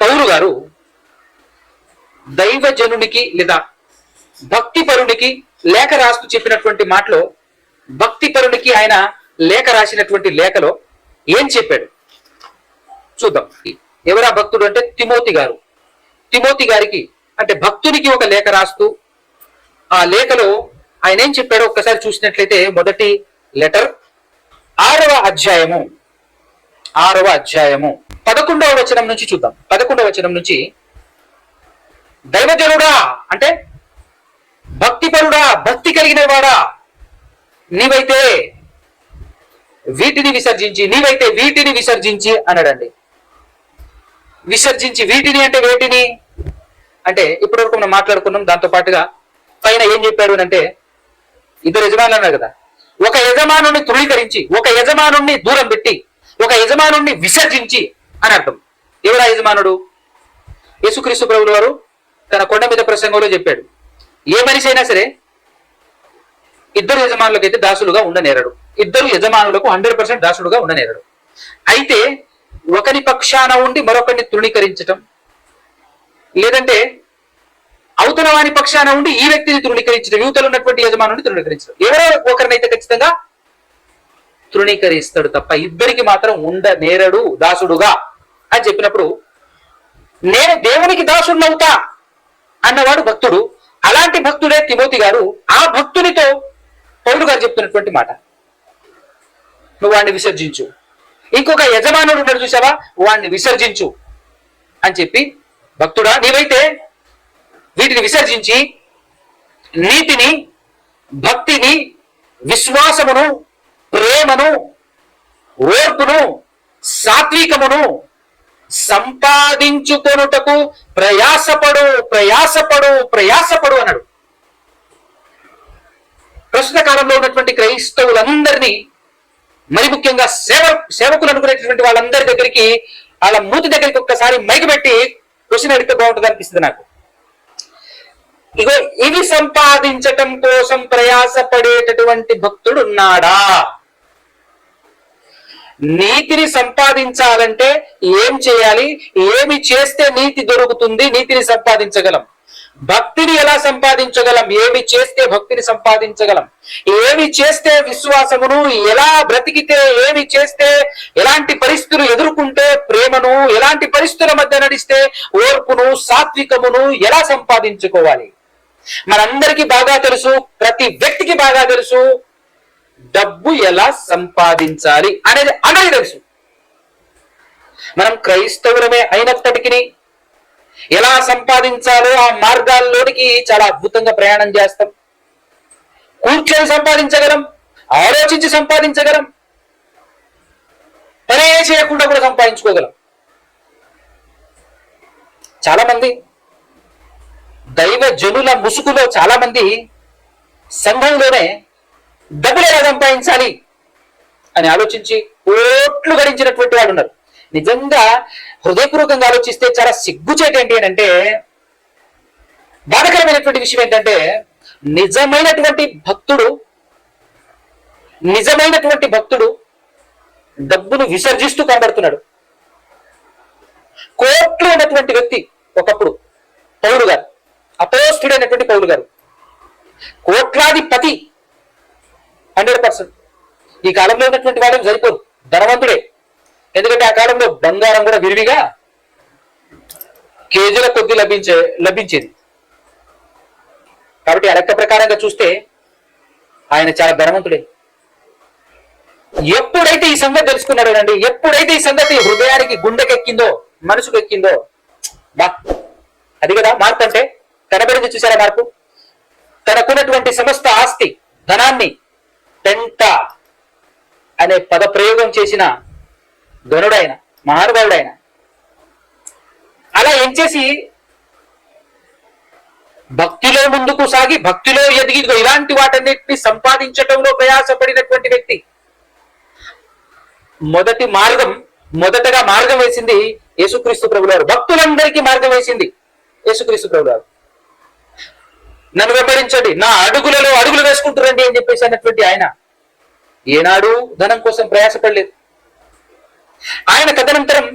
పౌలు గారు దైవజనునికి లేదా భక్తిపరునికి లేఖ రాస్తూ చెప్పినటువంటి మాటలో, భక్తిపరునికి ఆయన లేఖ రాసినటువంటి లేఖలో ఏం చెప్పాడు చూద్దాం. ఎవరా భక్తుడు అంటే తిమోతి గారు. తిమోతి గారికి అంటే భక్తునికి ఒక లేఖ రాస్తూ ఆ లేఖలో ఆయన ఏం చెప్పాడో ఒక్కసారి చూసినట్లయితే, మొదటి లెటర్ 6వ అధ్యాయము 11వ వచనం నుంచి చూద్దాం. 11వ వచనం నుంచి, దైవజనుడా అంటే భక్తిపరుడా, భక్తి కలిగిన వాడా, నీవైతే వీటిని విసర్జించి అన్నాడండి. విసర్జించి వీటిని అంటే వేటిని అంటే ఇప్పటివరకు మనం మాట్లాడుకున్నాం. దాంతో పాటుగా పైన ఏం చెప్పాడు అంటే, ఇద్దరు యజమానులు అన్నారు కదా, ఒక యజమానుని తృణీకరించి, ఒక యజమానుని దూరం పెట్టి, ఒక యజమానుని విసర్జించి అని అర్థం. ఎవరా యజమానుడు? యేసుక్రీస్తు ప్రభువు వారు తన కొండ మీద ప్రసంగంలో చెప్పాడు, ఏ మనిషి అయినా సరే ఇద్దరు యజమానులకు అయితే దాసులుగా ఉండనేరడు. ఇద్దరు యజమానులకు 100% దాసుడుగా ఉండనేరడు. అయితే ఒకరి పక్షాన ఉండి మరొకరిని తృణీకరించటం, లేదంటే అవతల వారి పక్షాన ఉండి ఈ వ్యక్తిని తృణీకరించడం, యువతలు ఉన్నటువంటి యజమానుని తృణీకరించడం. ఎవరో ఒకరినైతే ఖచ్చితంగా తృణీకరిస్తాడు తప్ప ఇద్దరికి మాత్రం ఉండనేరడు దాసుడుగా అని చెప్పినప్పుడు, నేను దేవునికి దాసుడునవుతా అన్నవాడు భక్తుడు. అలాంటి భక్తుడే తిమోతి గారు. ఆ భక్తునితో పౌలు గారు చెప్తున్నటువంటి మాట, నువ్వు వాడిని విసర్జించు. ఇంకొక యజమానుడు ఉన్నాడు చూసావా, వాడిని విసర్జించు అని చెప్పి, భక్తుడా నీవైతే వీటిని విసర్జించి నీతిని, భక్తిని, విశ్వాసమును, ప్రేమను, ఓర్పును, సాత్వికమును సంపాదించుకొనుటకు ప్రయాసపడు అన్నాడు. ప్రస్తుత కాలంలో ఉన్నటువంటి క్రైస్తవులందరినీ, మరి ముఖ్యంగా సేవకులు అనుకునేటటువంటి వాళ్ళందరి దగ్గరికి, వాళ్ళ మూతి దగ్గరికి ఒక్కసారి మైకి పెట్టి క్వశ్చన్ అడిగితే బాగుంటుంది అనిపిస్తుంది నాకు. ఇగో ఇవి సంపాదించటం కోసం ప్రయాసపడేటటువంటి భక్తుడు ఉన్నాడా? నీతిని సంపాదించాలంటే ఏం చేయాలి, ఏమి చేస్తే నీతి దొరుకుతుంది, నీతిని సంపాదించగలం. భక్తిని ఎలా సంపాదించగలం, ఏమి చేస్తే భక్తిని సంపాదించగలం, ఏమి చేస్తే విశ్వాసమును, ఎలా బ్రతికితే, ఏమి చేస్తే ఎలాంటి పరిస్థితులు ఎదుర్కొంటే ప్రేమను, ఎలాంటి పరిస్థితుల మధ్య నడిస్తే ఓర్పును, సాత్వికమును ఎలా సంపాదించుకోవాలి. మనందరికీ బాగా తెలుసు, ప్రతి వ్యక్తికి బాగా తెలుసు, డబ్బు ఎలా సంపాదించాలి అనేది అందరికీ తెలుసు. మనం క్రైస్తవులమే అయినప్పటికీ ఎలా సంపాదించాలో ఆ మార్గాల్లోనికి చాలా అద్భుతంగా ప్రయాణం చేస్తాం. కూర్చొని సంపాదించగలం, ఆలోచించి సంపాదించగలం, పనే చేయకుండా కూడా సంపాదించుకోగలం. చాలా మంది దైవ జనుల ముసుగులో చాలా మంది సంఘంలోనే డబ్బులు ఎలా సంపాదించాలి అని ఆలోచించి కోట్లు గడించినటువంటి వాళ్ళు ఉన్నారు. నిజంగా హృదయపూర్వకంగా ఆలోచిస్తే చాలా సిగ్గుచేటేంటి అని అంటే, బాధకరమైనటువంటి విషయం ఏంటంటే, నిజమైనటువంటి భక్తుడు డబ్బును విసర్జిస్తూ కనబడుతున్నాడు. కోట్లు ఉన్నటువంటి వ్యక్తి ఒకప్పుడు పౌలు గారు, అపోస్తుడైనటువంటి పౌలు గారు, కోట్లాధిపతి 100%. ఈ కాలంలో ఉన్నటువంటి వాళ్ళు సరిపోరు, ధనవంతుడే. ఎందుకంటే ఆ కాలంలో బంగారం కూడా విరివిగా కేజీల కొద్ది లభించేది. కాబట్టి ఆ లెక్క ప్రకారంగా చూస్తే ఆయన చాలా ధనవంతుడే. ఎప్పుడైతే ఈ సంగతి తెలుసుకున్నాడో అండి, ఎప్పుడైతే ఈ సంగతి హృదయానికి, గుండెకెక్కిందో, మనసుకు ఎక్కిందో, బా అది కదా మార్పు అంటే. కనబడింది చూసారా మార్పు. తనకున్నటువంటి సమస్త ఆస్తి, ధనాన్ని పెంట అనే పద ప్రయోగం చేసిన ధనుడైన, మహానుభావుడైన, అలా ఏం చేసి భక్తిలో ముందుకు సాగి, భక్తిలో ఎదిగి ఇలాంటి వాటన్నిటిని సంపాదించటంలో ప్రయాసపడినటువంటి వ్యక్తి. మొదటగా మార్గం వేసింది యేసుక్రీస్తు ప్రభువారు. భక్తులందరికీ మార్గం వేసింది యేసుక్రీస్తు ప్రభువారు. నన్ను వెంబడించండి, నా అడుగులలో అడుగులు వేసుకుంటారండి అని చెప్పేసి అన్నటువంటి ఆయన ఏనాడు ధనం కోసం ప్రయాసపడలేదు. ఆయన తదనంతరం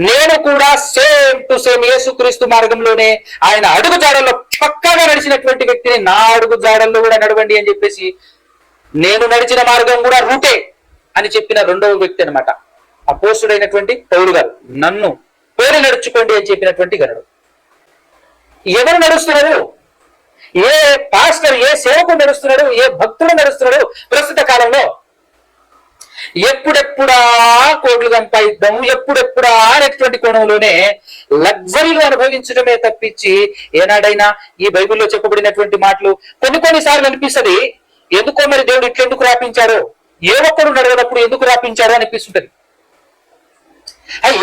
నేను కూడా సేమ్ టు సేమ్ యేసుక్రీస్తు మార్గంలోనే, ఆయన అడుగు జాడల్లో పక్కాగా నడిచినటువంటి వ్యక్తిని, నా అడుగు జాడల్లో కూడా నడవండి అని చెప్పేసి, నేను నడిచిన మార్గం కూడా రూటే అని చెప్పిన రెండవ వ్యక్తి అనమాట అపోస్తుడైనటువంటి పౌలు గారు. నన్ను పోలి నడుచుకోండి అని చెప్పినటువంటి గనుడు. ఎవరు నడుస్తున్నారు? ఏ పాస్టర్, ఏ సేవకుడు నడుస్తున్నాడు, ఏ భక్తుడు నడుస్తున్నాడు ప్రస్తుత కాలంలో? ఎప్పుడెప్పుడా కోట్లు సంపాదిద్దాం, ఎప్పుడెప్పుడా అనేటువంటి కోణంలోనే లగ్జరీలు అనుభవించడమే తప్పించి, ఏనాడైనా ఈ బైబిల్లో చెప్పబడినటువంటి మాటలు కొన్నిసార్లు అనిపిస్తుంది, ఎందుకో మరి దేవుడు ఇట్లెందుకు రాపించాడో, ఏ ఒక్కడు నడవనప్పుడు ఎందుకు రాపించాడో అనిపిస్తుంటది.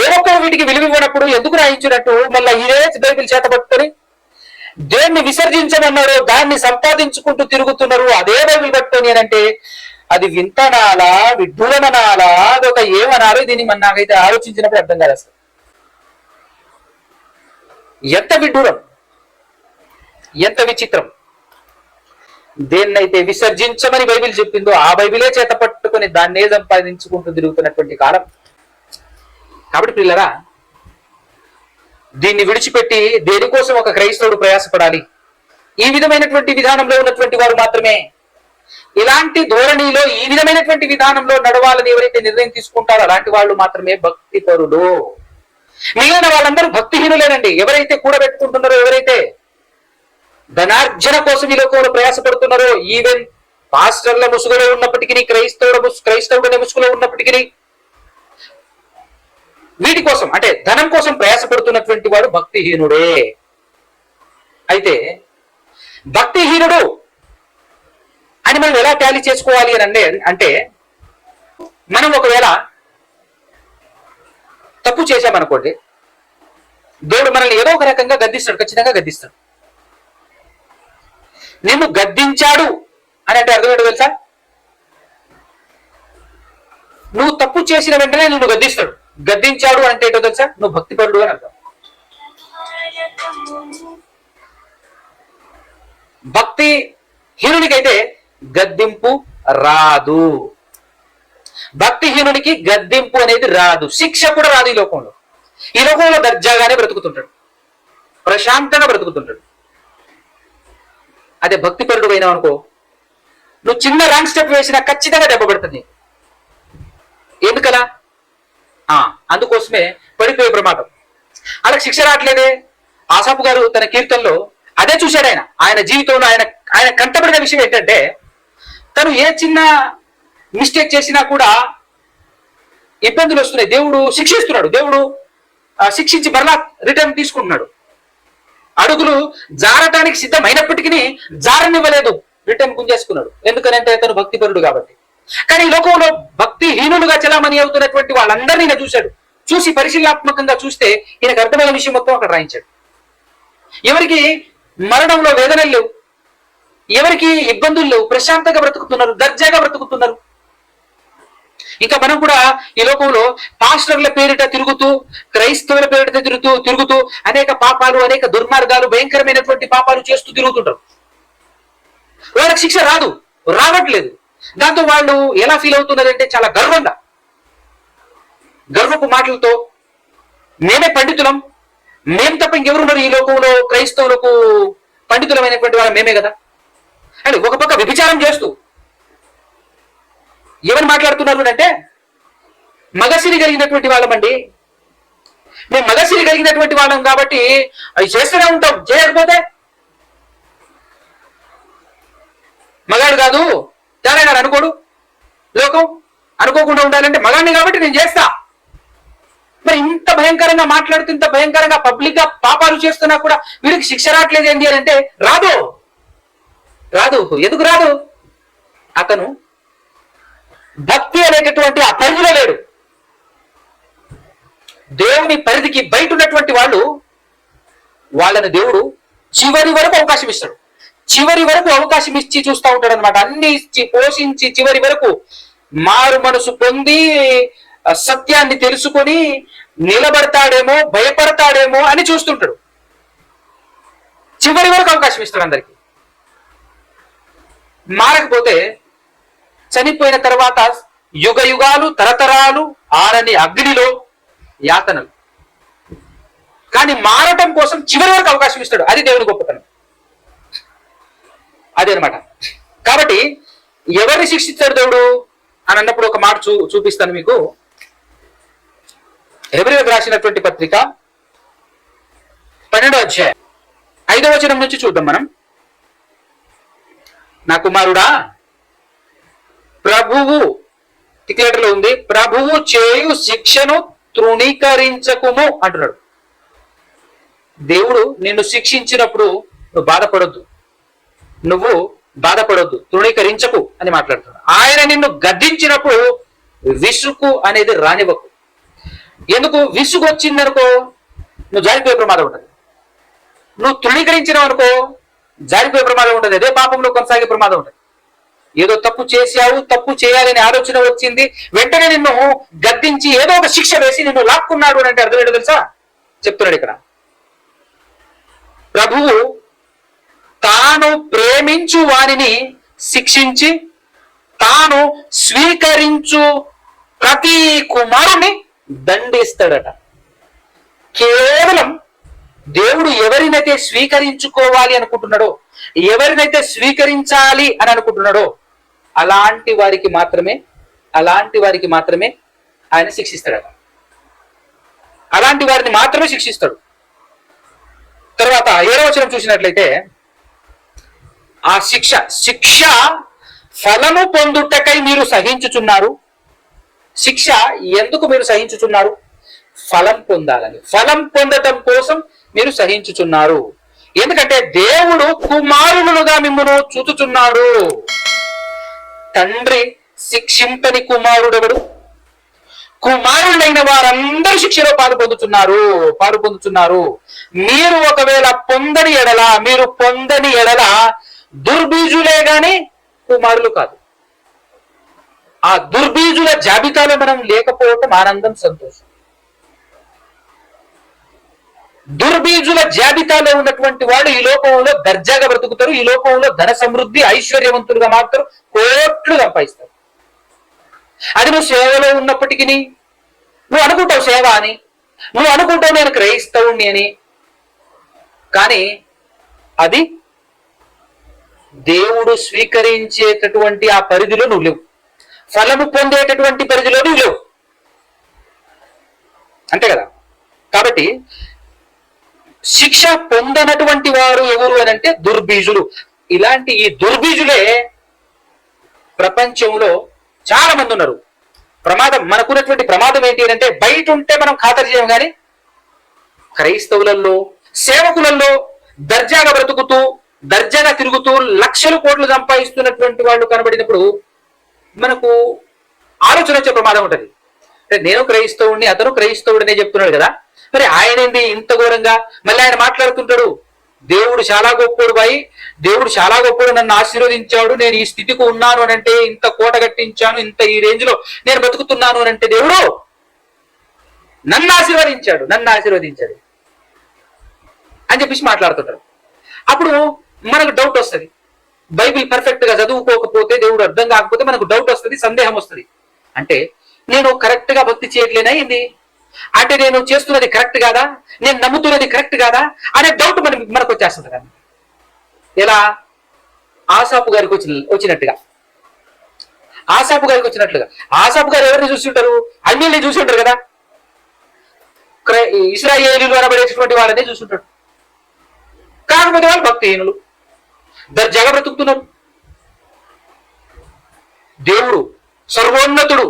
ఏ ఒక్కరు వీటికి విలువివ్వనప్పుడు ఎందుకు రాయించినట్టు మళ్ళీ ఇదే బైబిల్ చేత పట్టుకొని దేన్ని విసర్జించమన్నారో దాన్ని సంపాదించుకుంటూ తిరుగుతున్నారు అదే బైబిల్ పట్టుకొని అంటే, అది వింతనాలా, విడ్డూరమనాలా, అదొక ఏమనాలో దీన్ని మన నాకైతే ఆలోచించినప్పుడు అర్థం కాదు అసలు. ఎంత విడ్డూరం, ఎంత విచిత్రం. దేన్నైతే విసర్జించమని బైబిల్ చెప్పిందో ఆ బైబిలే చేత పట్టుకొని దాన్నే సంపాదించుకుంటూ తిరుగుతున్నటువంటి కాలం. కాబట్టి పిల్లరా, దీన్ని విడిచిపెట్టి దేనికోసం ఒక క్రైస్తవుడు ప్రయాసపడాలి? ఈ విధమైనటువంటి విధానంలో ఉన్నటువంటి వారు మాత్రమే, ఇలాంటి ధోరణిలో ఈ విధమైనటువంటి విధానంలో నడవాలని ఎవరైతే నిర్ణయం తీసుకుంటారో అలాంటి వాళ్ళు మాత్రమే భక్తి పరులు. మిగిలిన వాళ్ళందరూ భక్తిహీనులేనండి. ఎవరైతే కూడబెట్టుకుంటున్నారో, ఎవరైతే ధనార్జన కోసం ఈ లోకంలో ప్రయాసపడుతున్నారో, ఈవెన్ పాస్టర్ల ముసుగులో ఉన్నప్పటికీ, క్రైస్తవుల ముసుగులో ఉన్నప్పటికీ, వీటి కోసం అంటే ధనం కోసం ప్రయాసపడుతున్నటువంటి వాడు భక్తిహీనుడే. అయితే భక్తిహీనుడు అని మనం ఎలా టాలీ చేసుకోవాలి అని అంటే, మనం ఒకవేళ తప్పు చేశామనుకోండి, దేవుడు మనల్ని ఏదో ఒక రకంగా గద్దిస్తాడు, ఖచ్చితంగా గద్దిస్తాడు. నిన్ను గద్దించాడు అని అంటే అర్థం ఏంటో తెలుసా? నువ్వు తప్పు చేసిన వెంటనే నిన్ను గద్దిస్తాడు. గద్దించాడు అంటే ఏంటో తెలుసా? నువ్వు భక్తిపరుడు అని అర్థం. భక్తి హీనుడికైతే గద్దింపు రాదు. భక్తిహీనుడికి గద్దింపు అనేది రాదు, శిక్ష కూడా రాదు. ఈ లోకంలో దర్జాగానే బ్రతుకుతుంటాడు, ప్రశాంతంగా బ్రతుకుతుంటాడు. అదే భక్తిపరుడు అయినావు అనుకో, నువ్వు చిన్న రాంగ్ స్టెప్ వేసినా ఖచ్చితంగా దెబ్బ పడుతుంది. ఎందుకలా? అందుకోసమే పడిపోయే ప్రమాదం. అలాగే శిక్ష రావట్లేదే. ఆసాపు గారు తన కీర్తనలో అదే చూశాడు. ఆయన జీవితంలో ఆయన కంటపడిన విషయం ఏంటంటే, తను ఏ చిన్న మిస్టేక్ చేసినా కూడా ఇబ్బందులు వస్తున్నాయి. దేవుడు శిక్షిస్తున్నాడు. దేవుడు శిక్షించి మరలా రిటర్న్ తీసుకుంటున్నాడు. అడుగులు జారటానికి సిద్ధమైనప్పటికీ జారనివ్వలేదు, రిటర్న్ గుంజేసుకున్నాడు. ఎందుకనంటే తను భక్తిపరుడు కాబట్టి. కానీ ఈ లోకంలో భక్తిహీనులుగా చలామణి అవుతున్నటువంటి వాళ్ళందరినీ ఈయన చూశాడు. చూసి పరిశీలనాత్మకంగా చూస్తే ఈయనకు అర్థమైన విషయం మొత్తం అక్కడ రాయించాడు. ఎవరికి మరణంలో వేదనలు లేవు, ఎవరికి ఇబ్బందులు లేవు, ప్రశాంతంగా బ్రతుకుతున్నారు, దర్జాగా బ్రతుకుతున్నారు. ఇంకా మనం కూడా ఈ లోకంలో పాస్టర్ల పేరిట తిరుగుతూ, క్రైస్తవుల పేరిట తిరుగుతూ అనేక పాపాలు, అనేక దుర్మార్గాలు, భయంకరమైనటువంటి పాపాలు చేస్తూ తిరుగుతుంటారు. వాళ్ళకి శిక్ష రావట్లేదు. దాంతో వాళ్ళు ఎలా ఫీల్ అవుతున్నారంటే చాలా గర్వపు మాటలతో మేమే పండితులం, మేము తప్ప ఇంకెవరున్నారు ఈ లోకంలో క్రైస్తవులకు పండితులమైనటువంటి వాళ్ళు మేమే కదా అని ఒక పక్క వ్యభిచారం చేస్తూ ఏమని మాట్లాడుతున్నారు అంటే, మగసిరి కలిగినటువంటి వాళ్ళమండి, మేము మగసిరి కలిగినటువంటి వాళ్ళం కాబట్టి అవి చేస్తూనే ఉంటాం, చేయకపోతే మగాడు కాదు తేడాగాడు అనుకోడు, లోకం అనుకోకుండా ఉండాలంటే మగాడిని కాబట్టి నేను చేస్తా. మరి ఇంత భయంకరంగా మాట్లాడుతూ, ఇంత భయంకరంగా పబ్లిక్ గా పాపాలు చేస్తున్నా కూడా వీరికి శిక్ష రావట్లేదు ఏంటి అంటే, రాదు. ఎందుకు రాదు? అతను భక్తి అనేటటువంటి ఆ పరిధిలో లేడు. దేవుని పరిధికి బయట ఉన్నటువంటి వాళ్ళని దేవుడు చివరి వరకు అవకాశం ఇస్తాడు. చివరి వరకు అవకాశం ఇచ్చి చూస్తూ ఉంటాడు అనమాట. అన్ని ఇచ్చి పోషించి చివరి వరకు మారు మనసు పొంది సత్యాన్ని తెలుసుకొని నిలబడతాడేమో, భయపడతాడేమో అని చూస్తుంటాడు. చివరి వరకు అవకాశం ఇస్తాడు అందరికి. మారకపోతే చనిపోయిన తర్వాత యుగ యుగాలు, తరతరాలు ఆరని అగ్నిలో యాతనలు. కానీ మారటం కోసం చివరి వరకు అవకాశం ఇస్తాడు. అది దేవుని గొప్పతనం. అదే అనమాట. కాబట్టి ఎవరిని శిక్షిస్తాడు దేవుడు అని అన్నప్పుడు ఒక మాట చూపిస్తాను మీకు. హెబ్రీయులకు రాసినటువంటి పత్రిక 12వ అధ్యాయం 5వ వచనం నుంచి చూద్దాం మనం. నా కుమారుడా, ప్రభువు టిక్లెటర్లో ఉంది, ప్రభువు చేయు శిక్షను తృణీకరించకుము అంటున్నాడు. దేవుడు నిన్ను శిక్షించినప్పుడు నువ్వు బాధపడొద్దు, తృణీకరించకు అని మాట్లాడుతున్నాడు. ఆయన నిన్ను గద్దించినప్పుడు విసుగు అనేది రానివ్వకు. ఎందుకు? విసుగు వచ్చిందనుకో నువ్వు జారిపోయే ప్రమాదం ఉంటుంది. నువ్వు తృణీకరించినావు అనుకో జారిపోయే ప్రమాదం ఉంటుంది. అదే పాపంలో కొనసాగే ప్రమాదం ఉంటుంది. ఏదో తప్పు చేశావు, తప్పు చేయాలనే ఆలోచన వచ్చింది, వెంటనే నిన్ను గద్దించి ఏదో ఒక శిక్ష వేసి నిన్ను లాక్కున్నాడు అని అంటే అర్థం ఏంటో తెలుసా? చెప్తున్నాడు ఇక్కడ. ప్రభువు తాను ప్రేమించు వారిని శిక్షించి తాను స్వీకరించు ప్రతి కుమారుని దండిస్తాడట. కేవలం దేవుడు ఎవరినైతే స్వీకరించుకోవాలి అనుకుంటున్నాడో, ఎవరినైతే స్వీకరించాలి అని అనుకుంటున్నాడో అలాంటి వారికి మాత్రమే ఆయన శిక్షిస్తాడట. అలాంటి వారిని మాత్రమే శిక్షిస్తాడు. తర్వాత 7వ వచనం చూసినట్లయితే, ఆ శిక్ష ఫలము పొందుటకై మీరు సహించుచున్నారు. శిక్ష ఎందుకు మీరు సహించుచున్నారు? ఫలం పొందాలని, ఫలం పొందటం కోసం మీరు సహించుచున్నారు. ఎందుకంటే దేవుడు కుమారులుగా మిమ్మల్ని చూచుచున్నాడు. తండ్రి శిక్షింపని కుమారుడెవడు? కుమారులైన వారందరూ శిక్షలో పాలు పొందుతున్నారు. మీరు ఒకవేళ మీరు పొందని ఎడల దుర్బీజులే గాని కుమారులు కాదు. ఆ దుర్బీజుల జాబితాలో మనం లేకపోవటం ఆనందం, సంతోషం. దుర్బీజుల జాబితాలో ఉన్నటువంటి వాళ్ళు ఈ లోకంలో దర్జాగా బ్రతుకుతారు. ఈ లోకంలో ధన సమృద్ధి, ఐశ్వర్యవంతులుగా మారుతారు, కోట్లు సంపాదిస్తారు. అది నువ్వు సేవలో ఉన్నప్పటికీ నువ్వు అనుకుంటావు సేవ అని, నువ్వు అనుకుంటావు నేను క్రైస్తవుణ్ణి అని, కానీ అది దేవుడు స్వీకరించేటటువంటి ఆ పరిధిలో నువ్వు లేవు, ఫలము పొందేటటువంటి పరిధిలో నువ్వు లేవు, అంతే కదా. కాబట్టి శిక్ష పొందనటువంటి వారు ఎవరు అని అంటే దుర్బీజులు. ఇలాంటి ఈ దుర్బీజులే ప్రపంచంలో చాలా మంది ఉన్నారు. ప్రమాదం, మనకున్నటువంటి ప్రమాదం ఏంటి అని అంటే బయట ఉంటే మనం ఖాతరు చేయం, కానీ క్రైస్తవులలో సేవకులలో దర్జాగా బ్రతుకుతూ దర్జాగా తిరుగుతూ లక్షల కోట్లు సంపాదిస్తున్నటువంటి వాళ్ళు కనబడినప్పుడు మనకు ఆలోచన వచ్చే ప్రమాదం ఉంటుంది. అంటే నేను క్రైస్తవుడిని, అతను క్రైస్తవుడినే చెప్తున్నాడు కదా, మరి ఆయన ఏంది ఇంత ఘోరంగా? మళ్ళీ ఆయన మాట్లాడుతుంటాడు, దేవుడు చాలా గొప్పోడు బాయి, దేవుడు చాలా గొప్పోడు, నన్ను ఆశీర్వదించాడు, నేను ఈ స్థితికి ఉన్నాను అని అంటే, ఇంత కోట కట్టించాను, ఇంత ఈ రేంజ్ లో నేను బతుకుతున్నాను అని అంటే దేవుడు నన్ను ఆశీర్వదించాడు అని చెప్పేసి మాట్లాడుతుంటారు. అప్పుడు మనకు డౌట్ వస్తుంది, బైబిల్ పర్ఫెక్ట్ గా చదువుకోకపోతే, దేవుడు అర్థం కాకపోతే మనకు డౌట్ వస్తుంది, సందేహం వస్తుంది. అంటే నేను కరెక్ట్ గా భక్తి చేయట్లేనా ఏంది, అంటే నేను చేస్తున్నది కరెక్ట్ కాదా, నేను నమ్ముతున్నది కరెక్ట్ కాదా అనే డౌట్ మనకు వచ్చేస్తుంది కదా. ఎలా ఆసాపు గారికి వచ్చినట్టుగా ఆసాపు గారు ఎవరిని చూస్తుంటారు? అన్యుల్ని చూసి ఉంటారు కదా, ఇశ్రాయేలీయులు అనబడేటటువంటి వాళ్ళనే చూస్తుంటాడు. కాకపోతే వాళ్ళు భక్తిహీనులు, దర్జాగా బ్రతుకుతున్నారు. దేవుడు సర్వోన్నతుడు,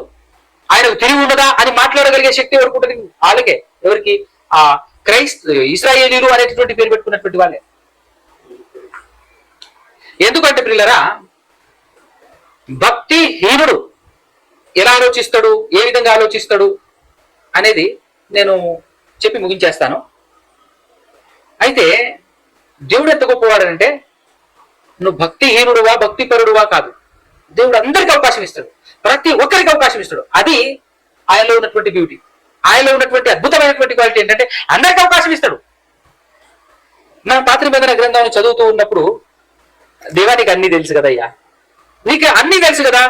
ఆయనకు తిరిగి ఉండదా అని మాట్లాడగలిగే శక్తి ఎవరికి ఉంటుంది? వాళ్ళకే. ఎవరికి? ఆ ఇశ్రాయేలీయులు అనేటటువంటి పేరు పెట్టుకున్నటువంటి వాళ్ళే. ఎందుకంటే ప్రియులరా, భక్తిహీనుడు ఎలా ఆలోచిస్తాడు, ఏ విధంగా ఆలోచిస్తాడు అనేది నేను చెప్పి ముగించేస్తాను. అయితే దేవుడు ఎంత గొప్పవాడంటే, నువ్వు భక్తిహీనుడువా భక్తిపరుడువా కాదు, దేవుడు అందరికి అవకాశం ఇస్తాడు, ప్రతి ఒక్కరికి అవకాశం ఇస్తాడు. అది ఆయనలో ఉన్నటువంటి బ్యూటీ, ఆయనలో ఉన్నటువంటి అద్భుతమైనటువంటి క్వాలిటీ ఏంటంటే అందరికి అవకాశం ఇస్తాడు. మనం పాత నిబంధన గ్రంథాన్ని చదువుతూ ఉన్నప్పుడు, దేవా నీకు అన్ని తెలుసు కదయ్యా, నీకు అన్ని తెలుసు కదా,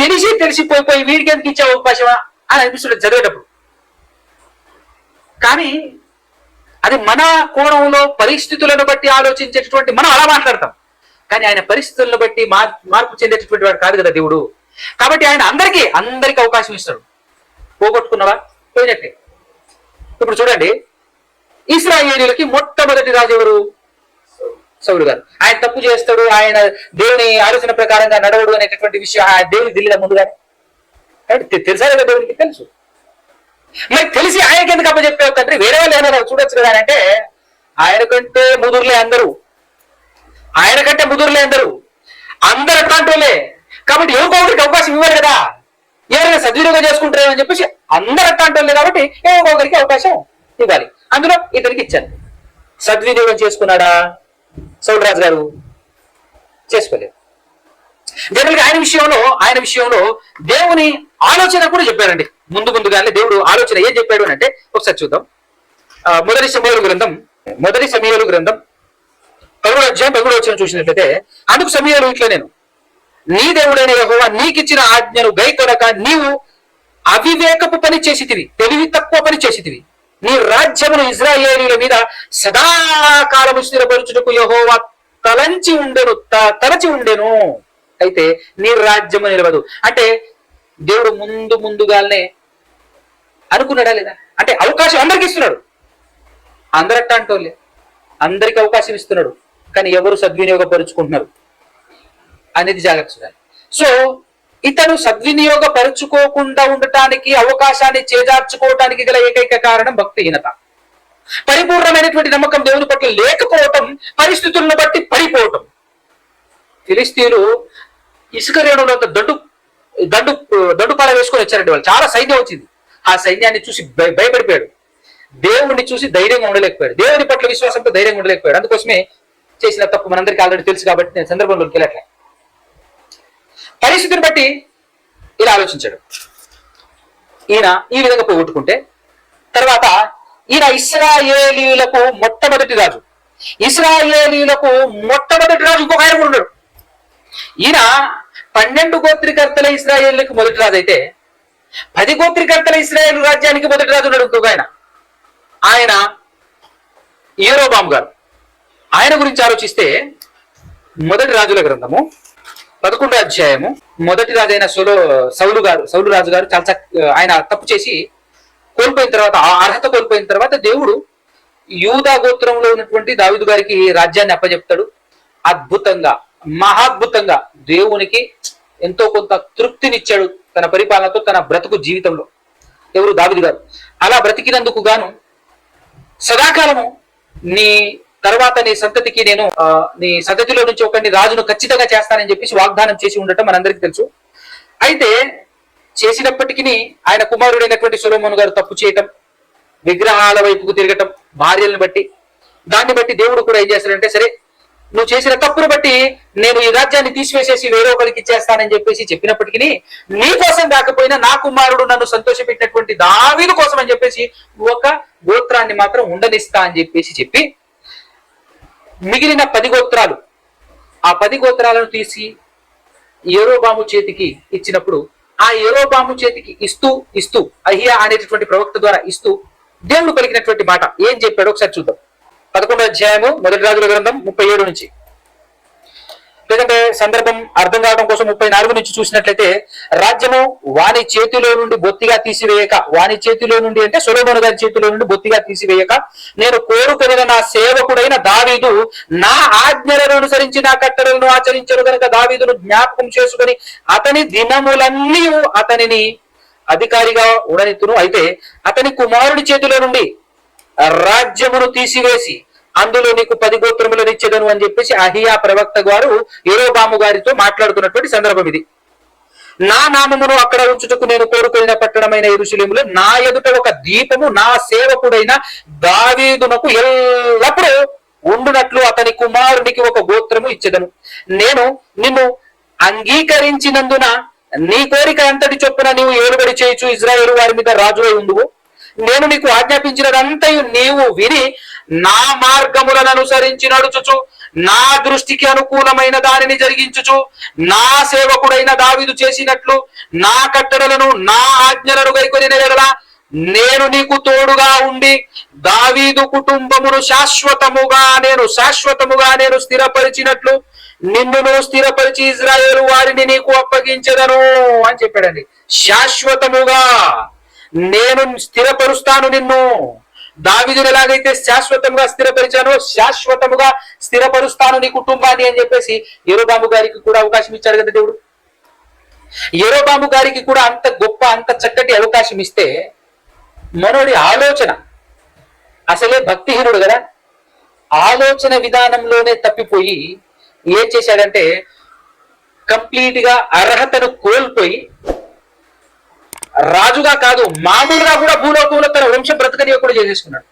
తెలిసిపోయి వీడికి ఎందుకు ఇచ్చే అవకాశమా అని అనిపిస్తుంది చదివేటప్పుడు. కానీ అది మన కోణంలో పరిస్థితులను బట్టి ఆలోచించేటటువంటి మనం అలా మాట్లాడతాం, కానీ ఆయన పరిస్థితులను బట్టి మార్పు చెందేటటువంటి వాడు కాదు కదా దేవుడు. కాబట్టి ఆయన అందరికీ అవకాశం ఇస్తాడు. పోగొట్టుకున్నావా, పోయినట్టే. ఇప్పుడు చూడండి, ఇశ్రాయేలీయులకి మొట్టమొదటి రాజు ఎవరు? సౌలు గారు. ఆయన తప్పు చేస్తాడు, ఆయన దేవుని ఆలోచన ప్రకారంగా నడవడు అనేటటువంటి విషయం దేవునికి తెలియదా ముందుగానే? తెలుసా కదా? దేవునికి తెలుసు. మరి తెలిసి ఆయనకి ఎందుకు అప్పచెప్పావు తండ్రి, వేరే వాళ్ళు ఏమైనా చూడొచ్చు కదా అంటే, ఆయన కంటే ముదురులే అందరూ అందరు అట్లాంటోలే. కాబట్టి ఎవరికొకరికి అవకాశం ఇవ్వాలి కదా, ఎవరైనా సద్వినియోగం చేసుకుంటారేమో అని చెప్పేసి అందరు అట్లాంటోళ్ళే, కాబట్టి ఎవరికొకరికి అవకాశం ఇవ్వాలి. అందులో ఇతనికి ఇచ్చాను. సద్వినియోగం చేసుకున్నాడా సౌలు రాజు గారు? చేసుకోలేదు. జనరల్ గా ఆయన విషయంలో దేవుని ఆలోచన కూడా చెప్పారండి. ముందుగానే దేవుడు ఆలోచన ఏం చెప్పాడు అని అంటే ఒకసారి చూద్దాం. మొదటి సమూయేలు గ్రంథం 11వ అధ్యాయం 11వ వచనం చూసినట్లయితే, అందుకు సమూయేలు ఇట్లా, నేను నీ దేవుడైన యెహోవా నీకిచ్చిన ఆజ్ఞను గైకొనక నీవు అవివేకపు పని చేసితివి, తెలివి తక్కువ పని చేసితివి. నీ రాజ్యమును ఇశ్రాయేలీయుల మీద సదాకాలము స్థిరపరచుటకు యెహోవా తలచి ఉండెను. అయితే నీ రాజ్యము నిలవదు. అంటే దేవుడు ముందుగానే అనుకున్నాడా లేదా? అంటే అవకాశం అందరికి ఇస్తున్నాడు, అందరట్ట అంటోళ్ళే, అందరికి అవకాశం ఇస్తున్నాడు, కానీ ఎవరు సద్వినియోగపరుచుకుంటున్నారు అనేది జాగ్రత్త చూడాలి. సో ఇతను సద్వినియోగపరుచుకోకుండా ఉండటానికి, అవకాశాన్ని చేజార్చుకోవటానికి గల ఏకైక కారణం భక్తిహీనత. పరిపూర్ణమైనటువంటి నమ్మకం దేవుని పట్ల లేకపోవటం, పరిస్థితులను బట్టి పడిపోవటం. ఫిలిస్తీన్లు ఇసుక రేణువులంత దండుపాల వేసుకొని వచ్చారండి. వాళ్ళు చాలా సైన్యం వచ్చింది. ఆ సైన్యాన్ని చూసి భయపడిపోయాడు. దేవుడిని చూసి ధైర్యంగా ఉండలేకపోయాడు, దేవుని పట్ల విశ్వాసంతో ధైర్యంగా ఉండలేకపోయాడు. అందుకోసమే చేసిన తప్పు మనందరికీ ఆల్రెడీ తెలుసు కాబట్టి నేను సందర్భంలోకి వెళ్ళట్లే. పరిస్థితిని బట్టి ఇలా ఆలోచించాడు. ఈయన ఈ విధంగా పోగొట్టుకుంటే, తర్వాత ఈయన ఇశ్రాయేలీయులకు మొట్టమొదటి రాజు ఇంకొక ఆయన కూడా ఉన్నాడు. ఈయన 12 గోత్రికర్తల ఇశ్రాయేలీయులకు మొదటి రాజు అయితే, 10 గోత్రికర్తల ఇశ్రాయేలు రాజ్యానికి మొదటి రాజు ఉన్నాడు ఇంకొక ఆయన, ఆయన యెరోబాము గారు. ఆయన గురించి ఆలోచిస్తే మొదటి రాజుల గ్రంథము 11వ అధ్యాయము మొదటి రాజైన సౌలు రాజు గారు చాలా ఆయన తప్పు చేసి కోల్పోయిన తర్వాత, ఆ అర్హత కోల్పోయిన తర్వాత దేవుడు యూదా గోత్రంలో ఉన్నటువంటి దావీదు గారికి రాజ్యాన్ని అప్పచెప్తాడు. అద్భుతంగా, మహాద్భుతంగా దేవునికి ఎంతో కొంత తృప్తినిచ్చాడు తన పరిపాలనతో, తన బ్రతుకు జీవితంలో. ఎవరు? దావీదు గారు. అలా బ్రతికినందుకు గాను సదాకాలము నీ తర్వాత నీ సంతతికి నేను నీ సంతతిలో నుంచి ఒకరిని రాజును ఖచ్చితంగా చేస్తానని చెప్పేసి వాగ్దానం చేసి ఉండటం మనందరికీ తెలుసు. అయితే చేసినప్పటికీ ఆయన కుమారుడైనటువంటి సొలొమోను గారు తప్పు చేయటం, విగ్రహాల వైపుకు తిరగటం, భార్యలను బట్టి, దాన్ని బట్టి దేవుడు కూడా ఏం చేస్తాడంటే, సరే నువ్వు చేసిన తప్పును బట్టి నేను ఈ రాజ్యాన్ని తీసివేసేసి వేరే ఒకరికి ఇచ్చేస్తానని చెప్పేసి చెప్పినప్పటికీ, నీ కోసం కాకపోయినా నా కుమారుడు నన్ను సంతోషపెట్టినటువంటి దావీదు కోసం అని చెప్పేసి ఒక గోత్రాన్ని మాత్రం ఉండనిస్తా అని చెప్పి మిగిలిన 10 గోత్రాలు, ఆ 10 గోత్రాలను తీసి యెరోబాము చేతికి ఇచ్చినప్పుడు, ఆ యెరోబాము చేతికి ఇస్తూ అహియా అనేటటువంటి ప్రవక్త ద్వారా ఇస్తూ దేవుడు పలికినటువంటి మాట ఏం చెప్పాడో ఒకసారి చూద్దాం. 11వ అధ్యాయము మొదటి రాజుల గ్రంథం 37 నుంచి, లేదంటే సందర్భం అర్థం కావడం కోసం 34 నుంచి చూసినట్లయితే, రాజ్యము వాని చేతిలో నుండి బొత్తిగా తీసివేయక, వాని చేతిలో నుండి అంటే సొలొమోను గారి చేతిలో నుండి బొత్తిగా తీసివేయక, నేను కోరుకొనిన నా సేవకుడైన దావీదు నా ఆజ్ఞలను అనుసరించి నా కట్టడలను ఆచరించను గనుక దావీదును జ్ఞాపకం చేసుకుని అతని దినములన్నీ అతనిని అధికారిగా ఉండనిత్తును. అయితే అతని కుమారుడి చేతిలో నుండి రాజ్యమును తీసివేసి అందులో నీకు 10 గోత్రములను ఇచ్చేదను అని చెప్పేసి అహియా ప్రవక్త గారు యెరోబాము గారితో మాట్లాడుతున్నటువంటి సందర్భం ఇది. నా నామమును అక్కడ ఉంచుటకు నేను కోరుకున్న పట్టణమైన యెరూషలేములో నా ఎదుట ఒక దీపము నా సేవకుడైన దావీదునకు ఎల్లప్పుడూ ఉండునట్లు అతని కుమారునికి ఒక గోత్రము ఇచ్చేదను. నేను నిన్ను అంగీకరించినందున నీ కోరిక అంతటి చొప్పున నీవు ఏలుబడి చేయొచ్చు, ఇజ్రాయేలు వారి మీద రాజువై ఉండువు. నేను నీకు ఆజ్ఞాపించినదంతయు నీవు విని నా మార్గములను అనుసరించి నడుచుచు నా దృష్టికి అనుకూలమైన దానిని జరిగించుచు నా సేవకుడైన దావీదు చేసినట్లు నా కట్టడలను నా ఆజ్ఞలను గైకొని ఎడల నేను నీకు తోడుగా ఉండి దావీదు కుటుంబమును శాశ్వతముగా నేను స్థిరపరిచినట్లు నిన్నును స్థిరపరిచి ఇజ్రాయేలు వారిని నీకు అప్పగించెదను అని చెప్పాడండి. శాశ్వతముగా నేను స్థిరపరుస్తాను నిన్ను. దావీదును ఎలాగైతే శాశ్వతంగా స్థిరపరిచానో శాశ్వతముగా స్థిరపరుస్తాను నీ కుటుంబాన్ని అని చెప్పేసి యెరోబాము గారికి కూడా అవకాశం ఇచ్చాడు కదా దేవుడు. యెరోబాము గారికి కూడా అంత గొప్ప, అంత చక్కటి అవకాశం ఇస్తే మనోడి ఆలోచన, అసలే భక్తిహీనుడు కదా, ఆలోచన విధానంలోనే తప్పిపోయి ఏం చేశాడంటే కంప్లీట్ గా అర్హతను కోల్పోయి రాజుగా కాదు మామూలుగా కూడా భూలోకంలో తన వంశం బ్రతకనీయకుండా చేసేసుకున్నాడు.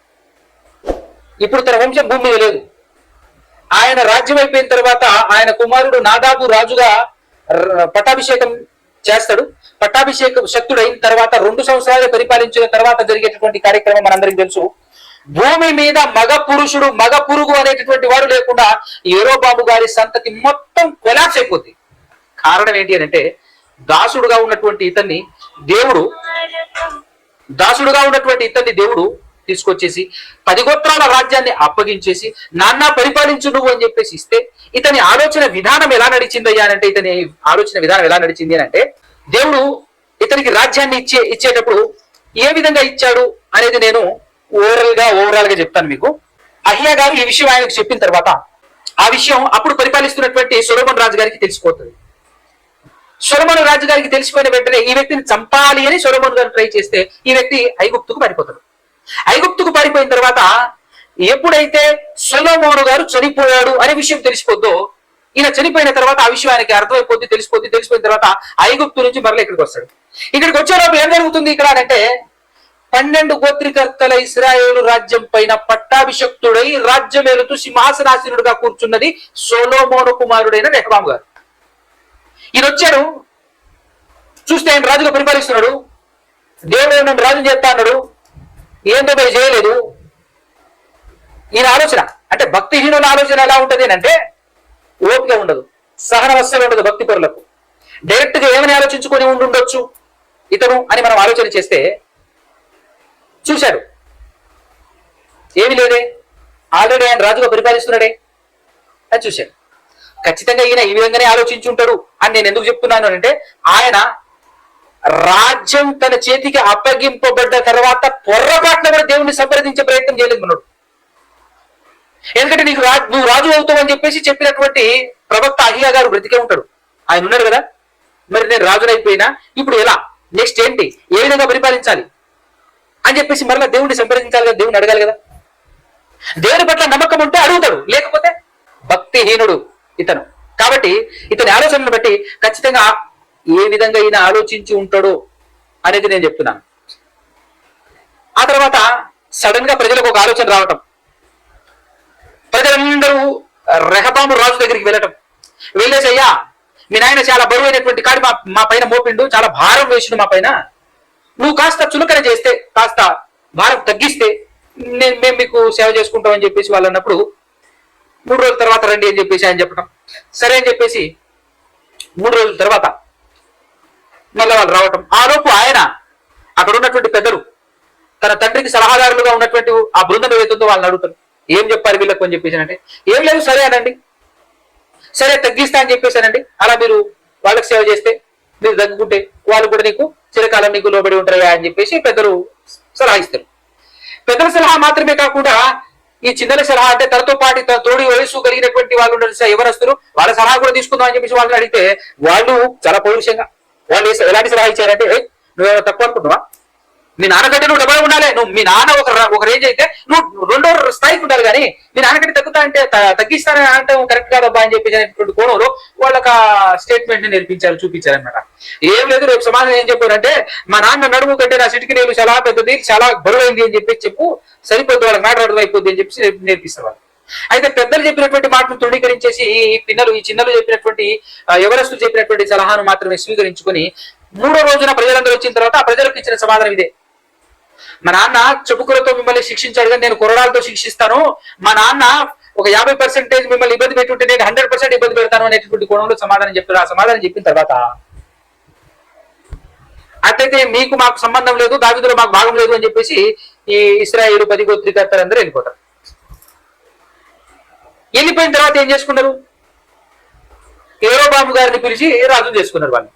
ఇప్పుడు తన వంశం భూమి మీద లేదు. ఆయన రాజ్యం అయిపోయిన తర్వాత ఆయన కుమారుడు నాదాబు రాజుగా పట్టాభిషేకం చేస్తాడు. పట్టాభిషేకం శక్తుడైన తర్వాత 2 సంవత్సరాలు పరిపాలించిన తర్వాత జరిగేటటువంటి కార్యక్రమం మనందరికీ తెలుసు. భూమి మీద మగ పురుగు అనేటటువంటి వాడు లేకుండా యెరోబాము గారి సంతతి మొత్తం కొలాప్స్ అయిపోద్ది. కారణం ఏంటి అని అంటే దాసుడుగా ఉన్నటువంటి ఇతన్ని దేవుడు తీసుకొచ్చేసి 10 గోత్రాల రాజ్యాన్ని అప్పగించేసి నాన్న పరిపాలించు నువ్వు అని చెప్పేసి ఇస్తే ఇతని ఆలోచన విధానం ఎలా నడిచింది అంటే దేవుడు ఇతనికి రాజ్యాన్ని ఇచ్చేటప్పుడు ఏ విధంగా ఇచ్చాడు అనేది నేను ఓవరాల్ గా చెప్తాను మీకు. అహియా గారు ఈ విషయం ఆయనకు చెప్పిన తర్వాత ఆ విషయం అప్పుడు పరిపాలిస్తున్నటువంటి సొలొమోను రాజు గారికి తెలిసిపోతుంది. సొలొమోను రాజు గారికి తెలిసిపోయిన వెంటనే ఈ వ్యక్తిని చంపాలి అని సొలొమోను గారు ట్రై చేస్తే ఈ వ్యక్తి ఐగుప్తుకు పారిపోతాడు. ఐగుప్తుకు పారిపోయిన తర్వాత ఎప్పుడైతే సొలొమోను గారు చనిపోయాడు అనే విషయం తెలిసిపోద్దో, ఈయన చనిపోయిన తర్వాత ఆ విషయం ఆయనకి అర్థమైపోద్ది, తెలిసిపోయిన తర్వాత ఐగుప్తు నుంచి మరలా ఇక్కడికి వస్తాడు. ఇక్కడికి వచ్చేటప్పుడు ఏం జరుగుతుంది ఇక్కడ అంటే 12 గోత్రికర్తల ఇశ్రాయేలు రాజ్యం పైన పట్టాభిషక్తుడై రాజ్యమేలుతూ సింహాసనాసీనుడుగా కూర్చున్నది సొలొమోను కుమారుడైన రెహబాము గారు. ఈయన వచ్చాడు, చూస్తే ఆయన రాజుగా పరిపాలిస్తున్నాడు. దేవుడు నన్ను రాజు చేస్తా అన్నాడు, ఏంటో మీరు చేయలేదు. ఈయన ఆలోచన అంటే భక్తిహీనుల ఆలోచన ఎలా ఉంటది అంటే ఓపిక ఉండదు, సహన వస్తలు ఉండదు. భక్తి పరులకు డైరెక్ట్ గా ఏమని ఆలోచించుకొని ఉండొచ్చు, ఇతను అని మనం ఆలోచన చేస్తే చూశాడు, ఏమి లేదే, ఆల్రెడీ ఆయన రాజుగా పరిపాలిస్తున్నాడే అని చూశాడు. ఖచ్చితంగా ఈయన ఈ విధంగానే ఆలోచించి ఉంటాడు అని నేను ఎందుకు చెప్తున్నాను అంటే, ఆయన రాజ్యం తన చేతికి అప్పగింపబడ్డ తర్వాత పొర్రపాటున కూడా దేవుణ్ణి సంప్రదించే ప్రయత్నం చేయలేదు మనోడు. ఎందుకంటే నువ్వు రాజు అవుతావు అని చెప్పేసి చెప్పినటువంటి ప్రవక్త అహియా గారు బ్రతికే ఉంటాడు, ఆయన ఉన్నాడు కదా. మరి నేను రాజునైపోయినా ఇప్పుడు ఎలా, నెక్స్ట్ ఏంటి, ఏ విధంగా పరిపాలించాలి అని చెప్పేసి మరలా దేవుణ్ణి సంప్రదించాలి కదా, దేవుణ్ణి అడగాలి కదా. దేవుని పట్ల నమ్మకం ఉంటే అడుగుతాడు, లేకపోతే భక్తిహీనుడు ఇతను. కాబట్టి ఇతని ఆలోచనను బట్టి ఖచ్చితంగా ఏ విధంగా ఈయన ఆలోచించి ఉంటాడో అనేది నేను చెప్తున్నాను. ఆ తర్వాత సడన్ గా ప్రజలకు ఒక ఆలోచన రావటం, ప్రజలందరూ రెహబాము రాజు దగ్గరికి వెళ్ళటం, వెళ్ళేసి అయ్యా మీ నాయన చాలా బరువైనటువంటి కాడి మా పైన మోపిండు, చాలా భారం వేసిండు మా పైన, నువ్వు కాస్త చులకన చేస్తే, కాస్త భారం తగ్గిస్తే మేము మీకు సేవ చేసుకుంటాం అని చెప్పేసి వాళ్ళు అన్నప్పుడు 3 రోజుల తర్వాత రండి అని చెప్పేసి ఆయన చెప్పడం. సరే అని చెప్పేసి 3 రోజుల తర్వాత మళ్ళీ వాళ్ళు రావటం. ఆ లోపు ఆయన అక్కడ ఉన్నటువంటి పెద్దలు, తన తండ్రికి సలహాదారులుగా ఉన్నటువంటి ఆ బృందం ఏదైతుందో వాళ్ళని అడుగుతారు, ఏం చెప్పారు వీళ్ళకు అని చెప్పేసి అంటే, ఏం లేదు సరే అనండి, సరే తగ్గిస్తా అని చెప్పేసానండి, అలా మీరు వాళ్ళకి సేవ చేస్తే, మీరు తగ్గుకుంటే వాళ్ళు కూడా నీకు చిరకాలం నీకు లోబడి ఉంటారా అని చెప్పేసి పెద్దలు సలహా ఇస్తారు. పెద్దల సలహా మాత్రమే కాకుండా ఈ చిన్నల సలహా అంటే తనతో పాటు తన తోడి వయసు కలిగినటువంటి వాళ్ళు ఉన్నారు ఎవరస్తులు, వాళ్ళ సలహా కూడా తీసుకుందాం అని చెప్పేసి వాళ్ళని అడిగితే వాళ్ళు చాలా పౌరుషంగా వాళ్ళు ఎలాంటి సలహా ఇచ్చారంటే, నువ్వేమో తక్కువ అనుకుంటున్నావా, మీ నాన్నకంటే నువ్వు డబ్బులు ఉండాలి, నువ్వు మీ నాన్న ఒక రేంజ్ అయితే నువ్వు 2వ స్థాయికి ఉండాలి, కానీ మీ నాన్నకంటే తగ్గుతా అంటే తగ్గిస్తానని అంటే కరెక్ట్ కాదబ్బా అని చెప్పేసి కోణంలో వాళ్ళకి ఆ స్టేట్మెంట్ ని నేర్పించారు, చూపించారనమాట. ఏం లేదు, రేపు సమాధానం ఏం చెప్పారంటే, మా నాన్న నడుము కంటే నా సిటికి నేను చాలా పెద్దది, చాలా బరువైంది అని చెప్పి చెప్పు, సరిపోద్ది, వాళ్ళకి మాట అర్థం అయిపోద్ది అని చెప్పి నేర్పిస్తారు వాళ్ళు. అయితే పెద్దలు చెప్పినటువంటి మాటను తృణీకరించేసి ఈ చిన్నలు చెప్పినటువంటి ఎవరస్తులు చెప్పినటువంటి సలహాను మాత్రమే స్వీకరించుకొని 3వ రోజున ప్రజలందరూ వచ్చిన తర్వాత ఆ ప్రజలకు ఇచ్చిన సమాధానం ఇదే, మా నాన్న చెప్పుకులతో మిమ్మల్ని శిక్షించాడు కానీ నేను కొరడాలతో శిక్షిస్తాను, మా నాన్న ఒక 50% మిమ్మల్ని ఇబ్బంది పెట్టుంటే నేను 100% ఇబ్బంది పెడతాను అనేటువంటి కోణంలో సమాధానం చెప్తారు. ఆ సమాధానం చెప్పిన తర్వాత అట్లయితే మీకు మాకు సంబంధం లేదు, దావీదులో మాకు భాగం లేదు అని చెప్పేసి ఈ ఇశ్రాయేలు 10 గోత్రికర్తలందరూ వెళ్ళిపోతారు. వెళ్ళిపోయిన తర్వాత ఏం చేసుకున్నారు, యెరోబాము గారిని పిలిచి రాజు చేసుకున్నారు వాళ్ళు.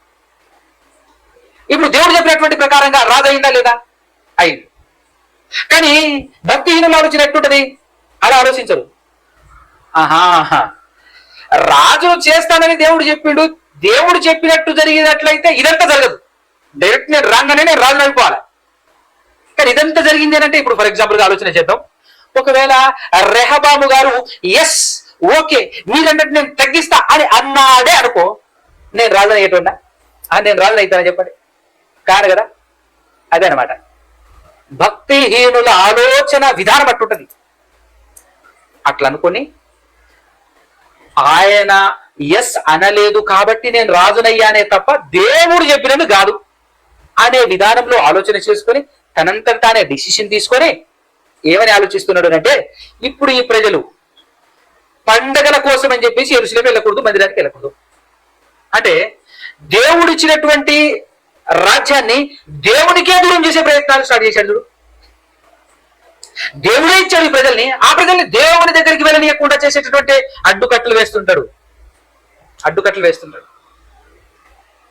ఇప్పుడు దేవుడు చెప్పినటువంటి ప్రకారంగా రాజు అయిందా లేదా, అయింది. కానీ భక్తిహీనులు ఆలోచన ఎట్టుంటది, అలా ఆలోచించరు. రాజు చేస్తానని దేవుడు చెప్పిండు, దేవుడు చెప్పినట్టు జరిగినట్లయితే ఇదంతా జరగదు, డైరెక్ట్ నేను రాగానే నేను రాజు అయిపోవాలి. కానీ ఇదంతా జరిగింది అంటే, ఇప్పుడు ఫర్ ఎగ్జాంపుల్ గా ఆలోచన చేద్దాం, ఒకవేళ రెహబాము గారు ఎస్ ఓకే మీరన్నట్టు నేను తగ్గిస్తా అని అన్నాడే అనుకో, నేను రాజు అయ్యేటోడా, నేను రాజు అవుతానని చెప్పండి, కాదు కదా. అదే అనమాట భక్తిహీనుల ఆలోచన విధానం అట్టుంటది. అట్లా అనుకొని ఆయన ఎస్ అనలేదు కాబట్టి నేను రాజునయ్యానే తప్ప దేవుడు చెప్పినట్టు కాదు అనే విధానంలో ఆలోచన చేసుకొని తనంతట తానే డిసిషన్ తీసుకొని ఏమని ఆలోచిస్తున్నాడు అంటే, ఇప్పుడు ఈ ప్రజలు పండగల కోసం అని చెప్పేసి యెరూషలేము వెళ్ళకూడదు, మందిరానికి వెళ్ళకూడదు అంటే దేవుడు ఇచ్చినటువంటి రాజ్యాన్ని దేవునికే దూరం చేసే ప్రయత్నాలు స్టార్ట్ చేశాడు. దేవుడే ఇచ్చాడు ఈ ప్రజల్ని, ఆ ప్రజల్ని దేవుని దగ్గరికి వెళ్ళనీయకుండా చేసేటటువంటి అడ్డుకట్టలు వేస్తుంటాడు.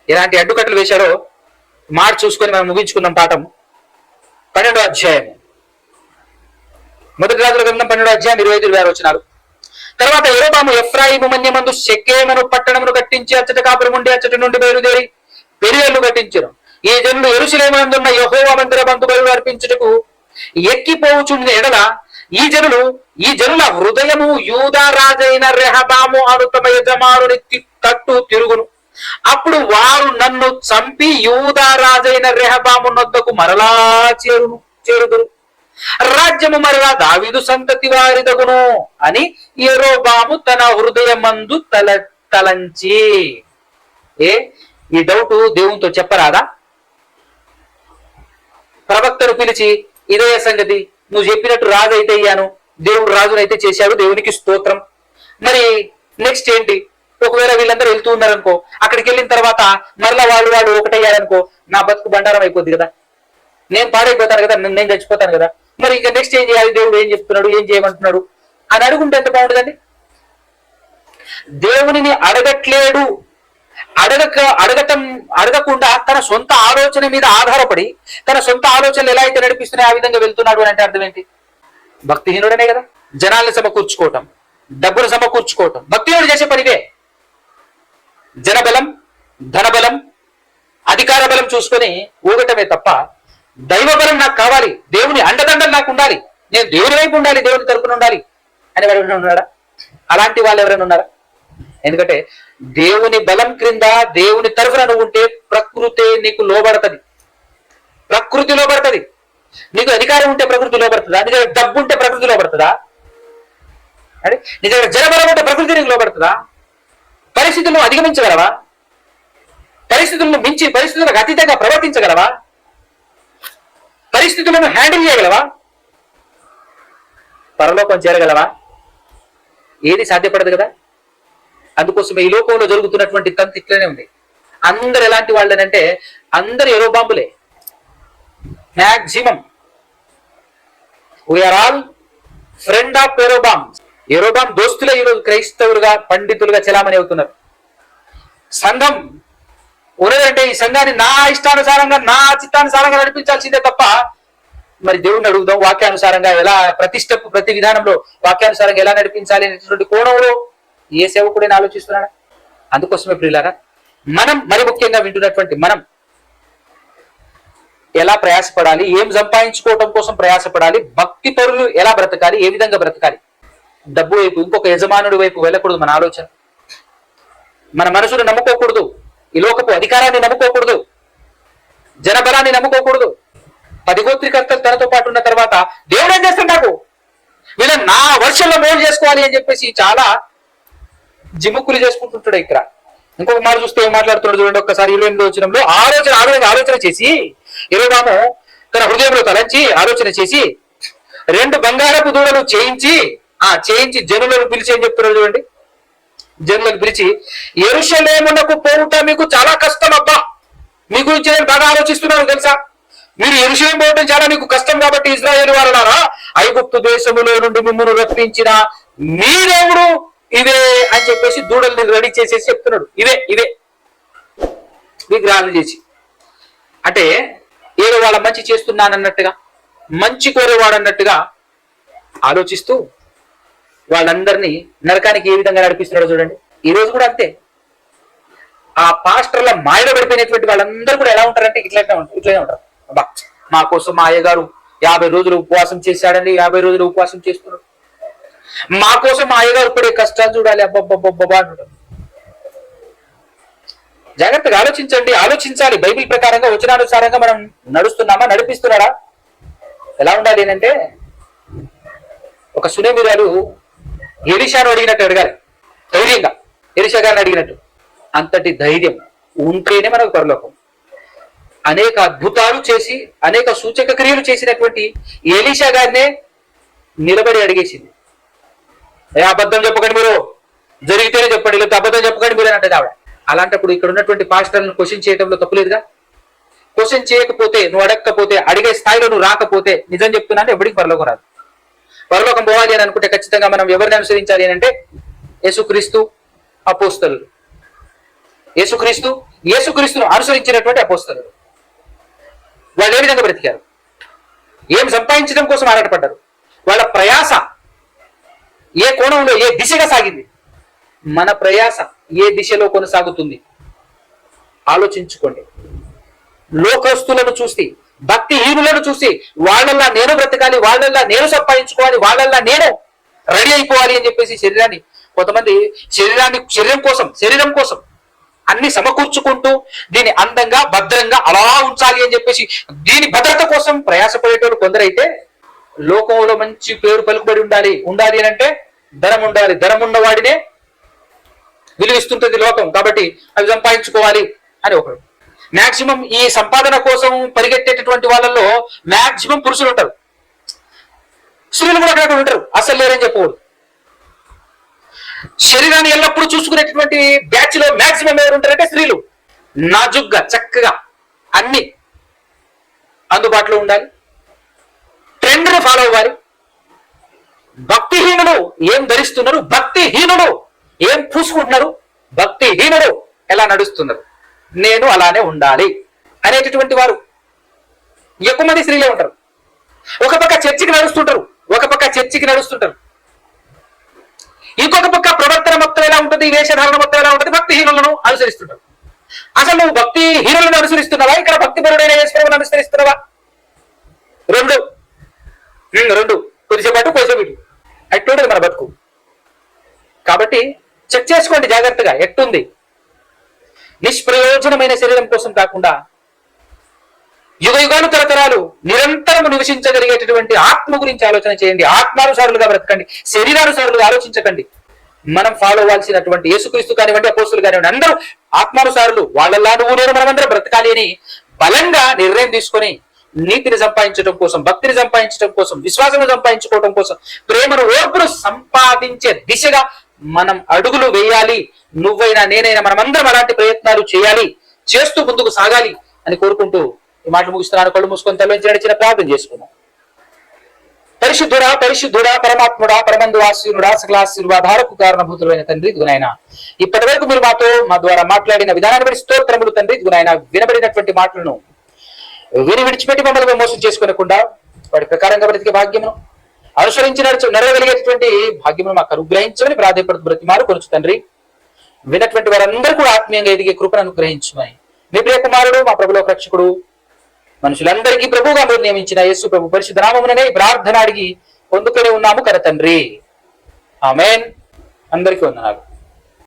ఎలాంటి అడ్డుకట్టలు వేశాడో మాట చూసుకొని మనం ముగించుకుందాం పాఠం. 12వ అధ్యాయం, మొదటి రాజుల గ్రంథం 12వ అధ్యాయం 25-26 వచనాలు. తర్వాత యెరోబాము ఎఫ్రాయిము మన్యమందు షెకెమును పట్టణమును కట్టించి అచ్చట కాపురం ఉండి అచ్చట నుండి బయలుదేరి పెరియలు కట్టించను. ఈ జనులు యెరూషలేమునందున్న యెహోవా మందిర బంధువులు అర్పించుటకు ఎక్కిపోవుచున్న ఎడల ఈ జనుల హృదయము యూదా రాజైన రెహబాము అను తమ యజమానుని తట్టు తిరుగును. అప్పుడు వారు నన్ను చంపి యూదా రాజైన రెహబాము నొద్దకు మరలా చేరుదురు, రాజ్యము మరలా దావీదు సంతతి వారిదగును అని యెరోబాము తన హృదయమందు తలంచి. ఈ డౌట్ దేవునితో చెప్పరాదా? ప్రవక్తను పిలిచి ఇదే సంగతి, నువ్వు చెప్పినట్టు రాజు అయితే అయ్యాను, దేవుడు రాజునైతే చేశాడు, దేవునికి స్తోత్రం, మరి నెక్స్ట్ ఏంటి ఒకవేళ వీళ్ళందరూ వెళ్తూ ఉన్నారనుకో, అక్కడికి వెళ్ళిన తర్వాత మరలా వాళ్ళు ఒకటయ్యారనుకో, నా బతుకు బండారం అయిపోద్ది కదా, నేను పాడైపోతాను కదా, నేను చచ్చిపోతాను కదా. మరి ఇంకా నెక్స్ట్ ఏం చేయాలి, దేవుడు ఏం చెప్తున్నాడు, ఏం చేయమంటున్నాడు అని అడుగుంటే ఎంత బాగుంటుందండి. దేవునిని అడగట్లేడు, అడగకుండా తన సొంత ఆలోచన మీద ఆధారపడి తన సొంత ఆలోచనలు ఎలా అయితే నడిపిస్తున్నాయి ఆ విధంగా వెళ్తున్నాడు అంటే అర్థం ఏంటి? భక్తిహీనుడనే కదా. జనాల్ని సమకూర్చుకోవటం, డబ్బును సమకూర్చుకోవటం భక్తిహీనుడు చేసే పనివే. జనబలం, ధనబలం, అధికార బలం చూసుకొని ఊగటమే తప్ప దైవ బలం నాకు కావాలి, దేవుని అండదండలు నాకు ఉండాలి, నేను దేవుని వైపు ఉండాలి, దేవుని తరపున ఉండాలి అని ఎవరైనా ఉన్నాడా? అలాంటి వాళ్ళు ఎవరైనా ఉన్నారా? ఎందుకంటే దేవుని బలం క్రింద దేవుని తరఫున నువ్వు ఉంటే ప్రకృతి నీకు లోబడుతుంది. ప్రకృతి లోబడుతుంది. నీకు అధికారం ఉంటే ప్రకృతి లోబడుతుందా? నీ దగ్గర డబ్బు ఉంటే ప్రకృతి లోబడుతుందా? అంటే నీ దగ్గర జనబలం ఉంటే ప్రకృతి నీకు లోబడుతుందా? పరిస్థితులను అధిగమించగలవా? పరిస్థితులను మించి, పరిస్థితులకు అతీతంగా ప్రవర్తించగలవా? పరిస్థితులను హ్యాండిల్ చేయగలవా? పరలోకం చేరగలవా? ఏది సాధ్యపడదు కదా. అందుకోసమే ఈ లోకంలో జరుగుతున్నటువంటి తంతు ఇట్లనే ఉంది. అందరు ఎలాంటి వాళ్ళనంటే అందరు ఎరోబాంబులే. Maximum we are all friend of ఎరోబామ్. ఎరోబామ్ దోస్తులే ఈరోజు క్రైస్తవులుగా, పండితులుగా చలామణి అవుతున్నారు. సంఘం ఉన్నదంటే ఈ సంఘాన్ని నా ఇష్టానుసారంగా, నా చిత్తానుసారంగా నడిపించాల్సిందే తప్ప, మరి దేవుడిని అడుగుదాం వాక్యానుసారంగా ఎలా, ప్రతి స్టెప్, ప్రతి విధానంలో వాక్యానుసారంగా ఎలా నడిపించాలి అనేటువంటి కోణంలో ఏ సేవకుడైనా ఆలోచిస్తున్నాడా? అందుకోసమే ప్రియులారా, మనం మరి ముఖ్యంగా వింటున్నటువంటి మనం ఎలా ప్రయాసపడాలి, ఏం సంపాదించుకోవటం కోసం ప్రయాసపడాలి, భక్తి పరులు ఎలా బ్రతకాలి, ఏ విధంగా బ్రతకాలి. డబ్బు వైపు, ఇంకొక యజమానుడి వైపు వెళ్ళకూడదు మన ఆలోచన. మన మనసును నమ్ముకోకూడదు, ఈ లోకపు అధికారాన్ని నమ్ముకోకూడదు, జనబలాన్ని నమ్ముకోకూడదు. 10 గోత్రికర్తలు తనతో పాటు ఉన్న తర్వాత దేవుడు ఏం చేస్తున్నాడు, వీళ్ళని నా వర్షంలో మేలు చేసుకోవాలి అని చెప్పేసి చాలా జిముక్కులు చేసుకుంటుంటాడు. ఇక్కడ ఇంకొక మాట చూస్తే ఏం మాట్లాడుతున్నాడు చూడండి ఒక్కసారి. 28వ వచనంలో ఆలోచన చేసి, యెరొబాము తన హృదయంలో తలంచి ఆలోచన చేసి 2 బంగారపు దూడలు చేయించి జనులను పిలిచి ఏం చెప్తున్నాడు చూడండి. జనులను పిలిచి, యెరూషలేమునకు పోవుట మీకు చాలా కష్టం అబ్బా, మీ గురించి నేను బాగా ఆలోచిస్తున్నాను తెలుసా, మీరు యెరూషలేము పోవటం చాలా మీకు కష్టం కాబట్టి ఇశ్రాయేలు వారలారా, ఐగుప్తు దేశములో నుండి మిమ్మల్ని రప్పించిన మీ దేవుడు ఇవే అని చెప్పేసి దూడల్ని రెడీ చేసేసి చెప్తున్నాడు. ఇవే విగ్రహాలు చేసి, అంటే ఏదో వాళ్ళ మంచి చేస్తున్నానన్నట్టుగా, మంచి కోరేవాడు అన్నట్టుగా ఆలోచిస్తూ వాళ్ళందరినీ నరకానికి ఏ విధంగా నడిపిస్తున్నాడో చూడండి. ఈ రోజు కూడా అంతే. ఆ పాస్టర్ల మాయలో పడిపోయినటువంటి వాళ్ళందరూ కూడా ఎలా ఉంటారంటే ఇట్లనే ఉంటారు. అబ్బా, మా కోసం మా అయ్యగారు 50 రోజులు ఉపవాసం చేశాడండి, 50 రోజులు ఉపవాసం చేస్తున్నాడు, మా కోసం మా అయ్యగారు పడే కష్టాలు చూడాలి, అబ్బబ్బబ్బబ్బా అంటాడు. జాగ్రత్తగా ఆలోచించాలి. బైబిల్ ప్రకారంగా, వచనానుసారంగా మనం నడుస్తున్నామా, నడిపిస్తున్నాడా? ఎలా ఉండాలి అంటే, ఒక సునేమిరాలు ఎలీషాను అడిగినట్టు అడగాలి, ధైర్యంగా. ఎలీషా గారిని అడిగినట్టు అంతటి ధైర్యం ఉంటేనే మనకు పరలోకం. అనేక అద్భుతాలు చేసి, అనేక సూచక క్రియలు చేసినటువంటి ఎలీషా గారినే నిలబడి అడిగేసింది. అబద్ధం చెప్పకండి, మీరు జరిగితేనే చెప్పండి, లేకపోతే అబద్ధం చెప్పకండి మీరు అని అంటే ఆవిడ. అలాంటప్పుడు ఇక్కడ ఉన్నటువంటి పాస్టర్లను క్వశ్చన్ చేయడంలో తప్పులేదుగా. క్వశ్చన్ చేయకపోతే, నువ్వు అడగకపోతే, అడిగే స్థాయిలో నువ్వు రాకపోతే, నిజం చెప్తున్నా అంటే ఎప్పటికి పరలోకం రాదు. పరలోకం పోవాలి అని అనుకుంటే ఖచ్చితంగా మనం ఎవరిని అనుసరించాలి అని అంటే యేసుక్రీస్తు అపోస్తలులు. యేసుక్రీస్తును అనుసరించినటువంటి అపోస్తలులు. వాళ్ళు ఏ విధంగా బ్రతికారు, ఏం సంపాదించడం కోసం ఆరాటపడ్డారు, వాళ్ళ ప్రయాస ఏ కోణంలో, ఏ దిశగా సాగింది, మన ప్రయాస ఏ దిశలో కొనసాగుతుంది ఆలోచించుకోండి. లోకస్తులను చూసి, భక్తిహీనులను చూసి వాళ్ళల్లా నేను బ్రతకాలి, వాళ్ళల్లా నేను సంపాదించుకోవాలి, వాళ్ళల్లా నేను రెడీ అయిపోవాలి అని చెప్పేసి కొంతమంది శరీరం కోసం అన్ని సమకూర్చుకుంటూ దీన్ని అందంగా, భద్రంగా అలా ఉంచాలి అని చెప్పేసి దీని భద్రత కోసం ప్రయాసపడేటోడు కొందరైతే, లోకంలో మంచి పేరు పలుకుబడి ఉండాలి అని అంటే ధనం ఉండాలి, ధనం ఉన్నవాడినే విలువిస్తుంటుంది లోకం, కాబట్టి అవి సంపాదించుకోవాలి అని ఒకడు. మాక్సిమం ఈ సంపాదన కోసం పరిగెత్తేటటువంటి వాళ్ళల్లో మాక్సిమం పురుషులు ఉంటారు, స్త్రీలు కూడా అక్కడ ఉంటారు, అసలు లేరని చెప్పకూడదు. శరీరాన్ని ఎల్లప్పుడూ చూసుకునేటటువంటి బ్యాచ్ లో మాక్సిమం ఎవరు ఉంటారంటే స్త్రీలు. నాజుగ్గా చక్కగా అన్ని అందుబాటులో ఉండాలి, ట్రెండ్ను ఫాలో అవ్వాలి. భక్తిహీనుడు ఏం ధరిస్తున్నారు, భక్తిహీనుడు ఏం పూసుకుంటున్నారు, భక్తిహీనుడు ఎలా నడుస్తున్నారు, నేను అలానే ఉండాలి అనేటటువంటి వారు ఎక్కువ మంది స్త్రీలే ఉంటారు. ఒక పక్క చర్చికి నడుస్తుంటారు, ఇంకొక పక్క ప్రవర్తన మొత్తం ఎలా ఉంటుంది, వేషధారణ మొత్తం ఎలా ఉంటుంది, భక్తిహీనులను అనుసరిస్తుంటారు. అసలు నువ్వు భక్తిహీనులను అనుసరిస్తున్నావా, ఇక్కడ భక్తిపరుడైన యేసుప్రభువును అనుసరిస్తున్నావా? రెండు కొద్దిసేపటు అట్లుండదు మన బతుకు. కాబట్టి చెక్ చేసుకోండి జాగ్రత్తగా ఎట్టుంది. నిష్ప్రయోజనమైన శరీరం కోసం కాకుండా యుగ యుగాలు తరతరాలు నిరంతరం నివసించగలిగేటటువంటి ఆత్మ గురించి ఆలోచన చేయండి. ఆత్మానుసారులుగా బ్రతకండి, శరీరానుసారులుగా ఆలోచించకండి. మనం ఫాలో అవ్వాల్సినటువంటి యేసుక్రీస్తు కానివ్వండి, అపోస్తులు కానివ్వండి, అందరూ ఆత్మానుసారులు. వాళ్ళలా నువ్వు నేను మనమందరం బ్రతకాలి అని బలంగా నిర్ణయం తీసుకొని నీతిని సంపాదించడం కోసం, భక్తిని సంపాదించడం కోసం, విశ్వాసం సంపాదించుకోవడం కోసం, ప్రేమను ఓర్పును సంపాదించే దిశగా మనం అడుగులు వేయాలి. నువ్వైనా నేనైనా మనమందరం అలాంటి ప్రయత్నాలు చేయాలి, చేస్తూ ముందుకు సాగాలి అని కోరుకుంటూ ఈ మాటలు ముగిస్తున్నాను. కళ్ళు మూసుకొని తల్లించిన ప్రార్థన చేసుకున్నాం. పరిశుద్ధుడా పరమాత్ముడా పరమందు ఆశీనుడా సకల ఆశీర్వాదాలకు కారణభూతులైన తండ్రి ఇదిగునైనా ఇప్పటి వరకు మీరు మా ద్వారా మాట్లాడిన విధానాన్ని బట్టి స్తోత్రములు తండ్రి. ఇదిగునైనా వినబడినటువంటి మాటలను విడిచిపెట్టి మమ్మల్ని మోసం చేసుకోనకుండా వాటి ప్రకారంగా బ్రతికే భాగ్యమును అనుసరించి నెరవేరగలిగేటువంటి భాగ్యమును మాకు అనుగ్రహించమని ప్రాధాన్యపడుతూ బ్రతిమాలు కొలుచు తండ్రి. విన్నటువంటి వారందరూ కూడా ఆత్మీయంగా ఎదిగే కృపను అనుగ్రహించమని మీ ప్రియ కుమారుడు మా ప్రభులో రక్షకుడు మనుషులందరికీ ప్రభువుగా మీరు నియమించిన యేసు ప్రభు పరిశుద్ధ నామముననే ప్రార్థన అడిగి పొందుకొని ఉన్నాము కదా తండ్రి. ఆమేన్. అందరికీ వందనాలు.